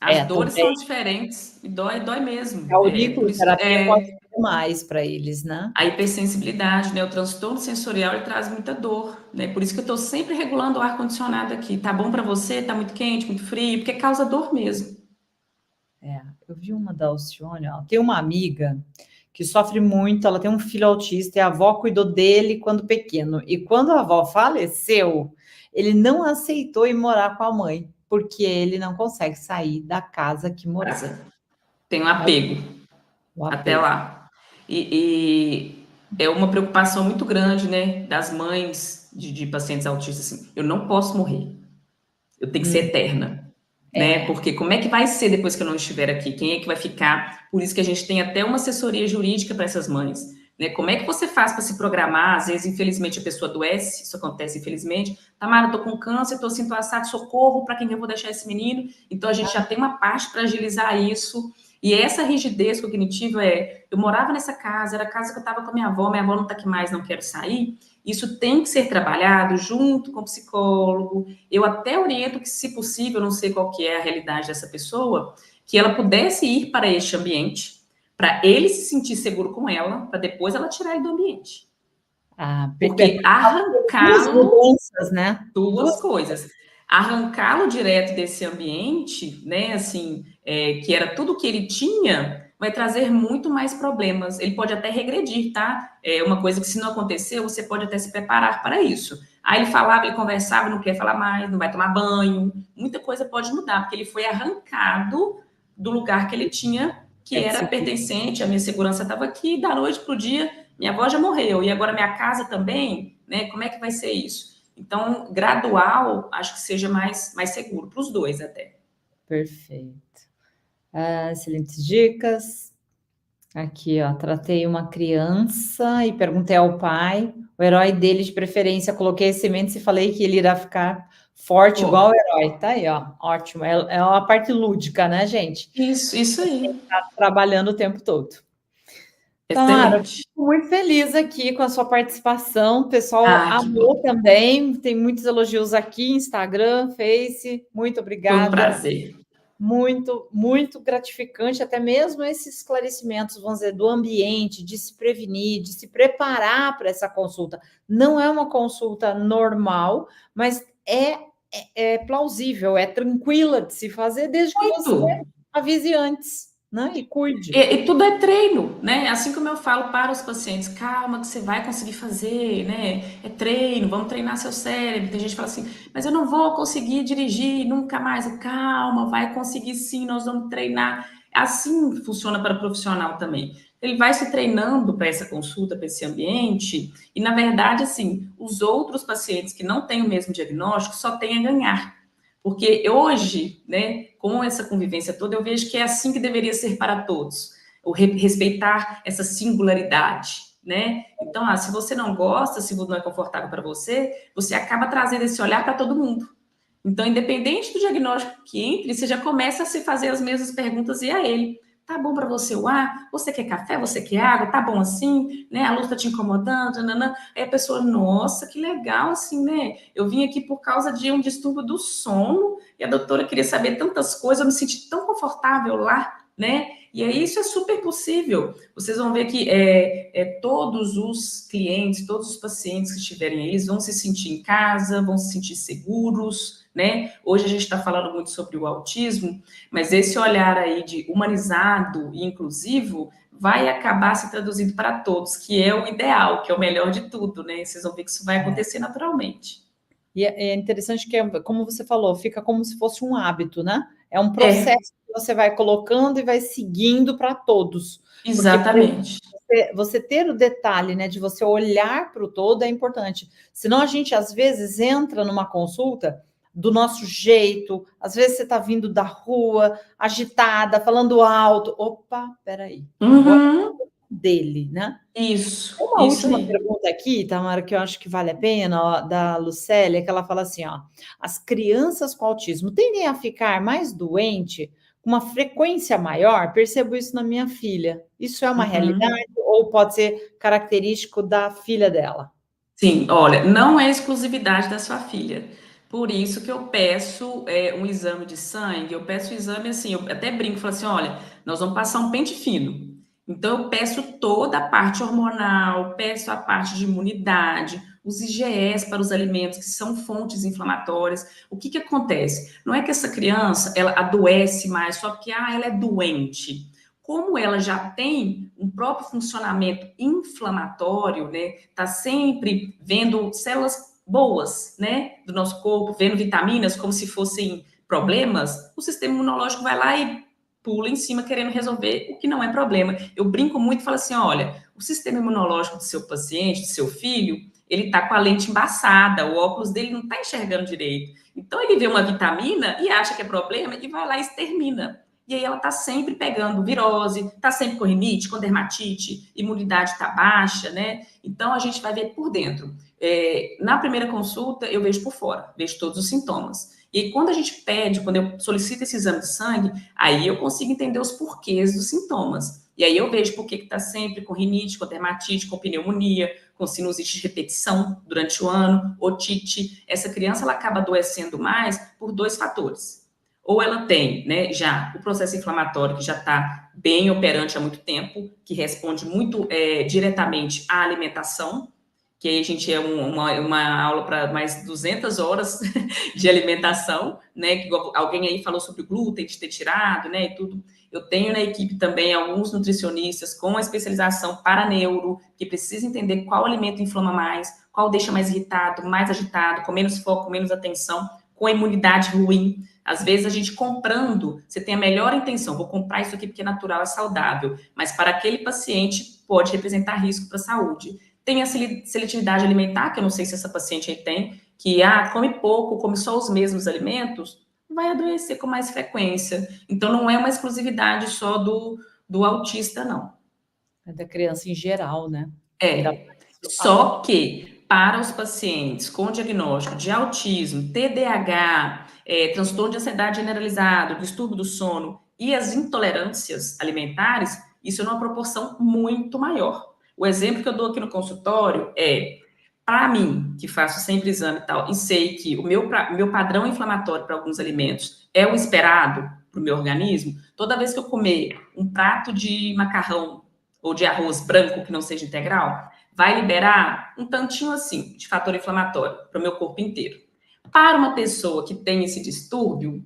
As dores Também. são diferentes e dói, dói mesmo. A Por isso, auriculoterapia pode ser demais para eles, né? A hipersensibilidade, né? O transtorno sensorial, ele traz muita dor, né? Por isso que eu estou sempre regulando o ar-condicionado aqui. Tá bom para você? Tá muito quente, muito frio? Porque causa dor mesmo. Eu vi uma da Alcione, ó, tem uma amiga que sofre muito, ela tem um filho autista e a avó cuidou dele quando pequeno. E quando a avó faleceu, ele não aceitou ir morar com a mãe, porque ele não consegue sair da casa que morava. Tem um Olha apego o até apego. lá. E é uma preocupação muito grande, né? Das mães de pacientes autistas, assim. Eu não posso morrer. Eu tenho que ser eterna. Né? É, Porque como é que vai ser depois que eu não estiver aqui? Quem é que vai ficar? Por isso que a gente tem até uma assessoria jurídica para essas mães. Né? Como é que você faz para se programar? Às vezes, infelizmente, a pessoa adoece, isso acontece, infelizmente. Tamara, eu tô com câncer, tô sinto assado, socorro, para quem eu vou deixar esse menino? Então, a gente já tem uma parte para agilizar isso. E essa rigidez cognitiva eu morava nessa casa, era a casa que eu estava com a minha avó não está aqui mais, não quero sair. Isso tem que ser trabalhado junto com o psicólogo. Eu até oriento que, se possível, não sei qual que é a realidade dessa pessoa, que ela pudesse ir para este ambiente, para ele se sentir seguro com ela, para depois ela tirar ele do ambiente. Porque duas arrancá-lo, mudanças, né? duas coisas. Arrancá-lo direto desse ambiente, né, assim, que era tudo que ele tinha, vai trazer muito mais problemas. Ele pode até regredir, tá? É uma coisa que, se não aconteceu, você pode até se preparar para isso. Aí ele falava, ele conversava, não quer falar mais, não vai tomar banho. Muita coisa pode mudar, porque ele foi arrancado do lugar que ele tinha, que É era psico. pertencente, a minha segurança estava aqui, da noite para o dia, minha avó já morreu, e agora minha casa também, né? Como é que vai ser isso? Então, gradual, acho que seja mais seguro para os dois até. Perfeito. Excelentes dicas. Aqui, ó, tratei uma criança e perguntei ao pai, o herói dele de preferência, coloquei as sementes e falei que ele irá ficar forte Pô, igual o herói. Tá aí, ó, ótimo. É uma parte lúdica, né, gente? isso aí. Tá trabalhando o tempo todo. Tamara, Excelente. fico muito feliz aqui com a sua participação. O pessoal Ah, que amou bom. também. Tem muitos elogios aqui, Instagram, Face. Muito Foi um obrigada. prazer. Muito, muito gratificante, até mesmo esses esclarecimentos, vamos dizer, do ambiente, de se prevenir, de se preparar para essa consulta. Não é uma consulta normal, mas é plausível, é tranquila de se fazer, desde que você Muito. avise antes, né? E cuide. E tudo é treino, né? Assim como eu falo para os pacientes, calma que você vai conseguir fazer, né? É treino, vamos treinar seu cérebro. Tem gente que fala assim, mas eu não vou conseguir dirigir nunca mais. Calma, vai conseguir sim, nós vamos treinar. Assim funciona para o profissional também. Ele vai se treinando para essa consulta, para esse ambiente, e na verdade, assim, os outros pacientes que não têm o mesmo diagnóstico só têm a ganhar. Porque hoje, né, com essa convivência toda, eu vejo que é assim que deveria ser para todos, o respeitar essa singularidade, né? Então, se você não gosta, se não é confortável para você, você acaba trazendo esse olhar para todo mundo. Então, independente do diagnóstico que entre, você já começa a se fazer as mesmas perguntas e a ele. Tá bom para você o ar? Você quer café? Você quer água? Tá bom assim? Né? A luz tá te incomodando? Nanana. Aí a pessoa, nossa, que legal assim, né? Eu vim aqui por causa de um distúrbio do sono e a doutora queria saber tantas coisas, eu me senti tão confortável lá, né? E aí isso é super possível. Vocês vão ver que todos os clientes, todos os pacientes que estiverem aí, eles vão se sentir em casa, vão se sentir seguros, né? Hoje a gente está falando muito sobre o autismo, mas esse olhar aí de humanizado e inclusivo vai acabar se traduzindo para todos, que é o ideal, que é o melhor de tudo, né? Vocês vão ver que isso vai acontecer naturalmente. E é interessante que, como você falou, fica como se fosse um hábito, né? É um É, processo que você vai colocando e vai seguindo para todos. Porque, por exemplo, exatamente. você ter o detalhe, né, de você olhar para o todo é importante. Senão a gente, às vezes, entra numa consulta do nosso jeito, às vezes você está vindo da rua, agitada, falando alto. Opa, peraí, agora Uhum, é dele, né? Uma isso última aí. pergunta aqui, Tamara, que eu acho que vale a pena, ó, da Lucélia, que ela fala assim, ó, as crianças com autismo tendem a ficar mais doente com uma frequência maior? Percebo isso na minha filha. Isso é uma Uhum. realidade ou pode ser característico da filha dela? Sim, olha, não é exclusividade da sua filha. Por isso que eu peço um exame de sangue, eu peço o exame assim, eu até brinco, falo assim, olha, nós vamos passar um pente fino. Então, eu peço toda a parte hormonal, peço a parte de imunidade, os IgEs para os alimentos que são fontes inflamatórias. O que acontece? Não é que essa criança ela adoece mais só porque ela é doente. Como ela já tem um próprio funcionamento inflamatório, né? Tá sempre vendo células boas, né, do nosso corpo, vendo vitaminas como se fossem problemas, o sistema imunológico vai lá e pula em cima querendo resolver o que não é problema. Eu brinco muito e falo assim, olha, o sistema imunológico do seu paciente, do seu filho, ele está com a lente embaçada, o óculos dele não está enxergando direito. Então ele vê uma vitamina e acha que é problema e vai lá e extermina. E aí ela está sempre pegando virose, está sempre com rinite, com dermatite, imunidade está baixa, né? Então a gente vai ver por dentro. Na primeira consulta eu vejo por fora, vejo todos os sintomas. E aí, quando a gente pede, quando eu solicito esse exame de sangue, aí eu consigo entender os porquês dos sintomas. E aí eu vejo por que está sempre com rinite, com dermatite, com pneumonia, com sinusite de repetição durante o ano, otite. Essa criança ela acaba adoecendo mais por dois fatores. Ou ela tem, né, já o processo inflamatório que já está bem operante há muito tempo, que responde muito diretamente à alimentação, que aí a gente uma aula para mais 200 horas de alimentação, né? Que alguém aí falou sobre o glúten, de ter tirado, né? E tudo. Eu tenho na equipe também alguns nutricionistas com a especialização para neuro, que precisa entender qual alimento inflama mais, qual deixa mais irritado, mais agitado, com menos foco, menos atenção, com a imunidade ruim. Às vezes a gente comprando, você tem a melhor intenção, vou comprar isso aqui porque é natural, é saudável, mas para aquele paciente pode representar risco para a saúde. Tem a seletividade alimentar, que eu não sei se essa paciente aí tem, que come pouco, come só os mesmos alimentos, vai adoecer com mais frequência. Então, não é uma exclusividade só do autista, não. É da criança em geral, né? Só que para os pacientes com diagnóstico de autismo, TDAH, transtorno de ansiedade generalizado, distúrbio do sono e as intolerâncias alimentares, isso é numa proporção muito maior. O exemplo que eu dou aqui no consultório para mim, que faço sempre exame e tal, e sei que o meu padrão inflamatório para alguns alimentos é o esperado para o meu organismo, toda vez que eu comer um prato de macarrão ou de arroz branco que não seja integral, vai liberar um tantinho assim de fator inflamatório para o meu corpo inteiro. Para uma pessoa que tem esse distúrbio,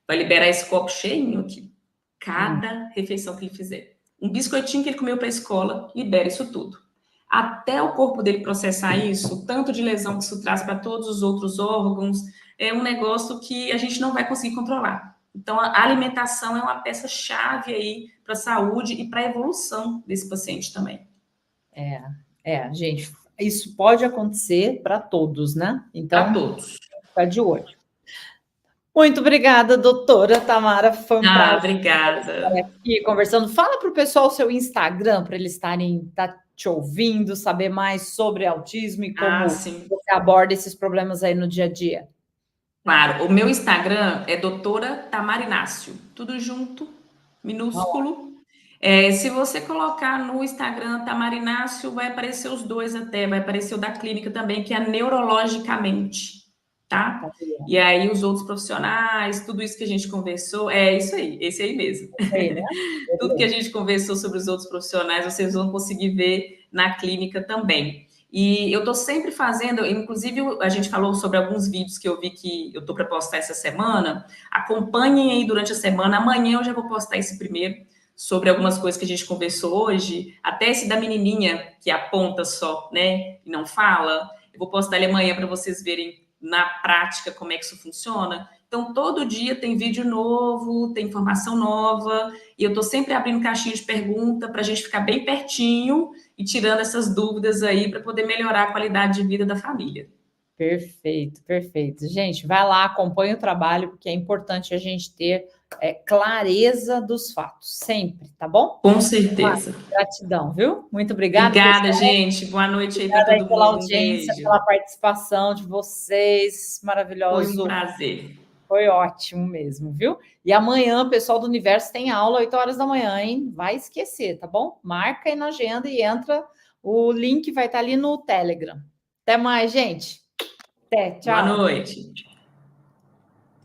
vai liberar esse copo cheinho aqui, cada refeição que ele fizer. Um biscoitinho que ele comeu para a escola, libera isso tudo. Até o corpo dele processar isso, o tanto de lesão que isso traz para todos os outros órgãos, é um negócio que a gente não vai conseguir controlar. Então, a alimentação é uma peça-chave aí para a saúde e para a evolução desse paciente também. Gente, isso pode acontecer para todos, né? Então, para todos. Ficar de olho. Muito obrigada, doutora Tamara. Foi um prazer obrigada. Estar aqui conversando. Fala para o pessoal o seu Instagram, para eles estar te ouvindo, saber mais sobre autismo e como você aborda esses problemas aí no dia a dia. Claro, o meu Instagram é doutora Tamara Inácio, tudo junto, minúsculo. Se você colocar no Instagram Tamara Inácio, vai aparecer os dois até, vai aparecer o da clínica também, que é Neurologicamente, tá? E aí os outros profissionais, tudo isso que a gente conversou, é isso aí, esse aí mesmo. Né? Tudo que a gente conversou sobre os outros profissionais, vocês vão conseguir ver na clínica também. E eu estou sempre fazendo, inclusive a gente falou sobre alguns vídeos que eu vi que eu estou para postar essa semana. Acompanhem aí durante a semana. Amanhã eu já vou postar esse primeiro sobre algumas coisas que a gente conversou hoje. Até esse da menininha que aponta só, né, e não fala. Eu vou postar ele amanhã para vocês verem na prática como é que isso funciona. Então, todo dia tem vídeo novo, tem informação nova, e eu estou sempre abrindo caixinha de pergunta para a gente ficar bem pertinho e tirando essas dúvidas aí para poder melhorar a qualidade de vida da família. Perfeito, perfeito. Gente, vai lá, acompanha o trabalho, porque é importante a gente ter clareza dos fatos, sempre, tá bom? Com certeza. Gratidão, viu? Muito obrigada. Obrigada, pessoal. Gente. Boa noite aí para todo mundo. Pela audiência, pela participação de vocês. Maravilhoso. Foi um prazer. Foi ótimo mesmo, viu? E amanhã, pessoal do Universo tem aula, 8 horas da manhã, hein? Vai esquecer, tá bom? Marca aí na agenda e entra. O link vai estar ali no Telegram. Até mais, gente. Até, tchau. Boa noite.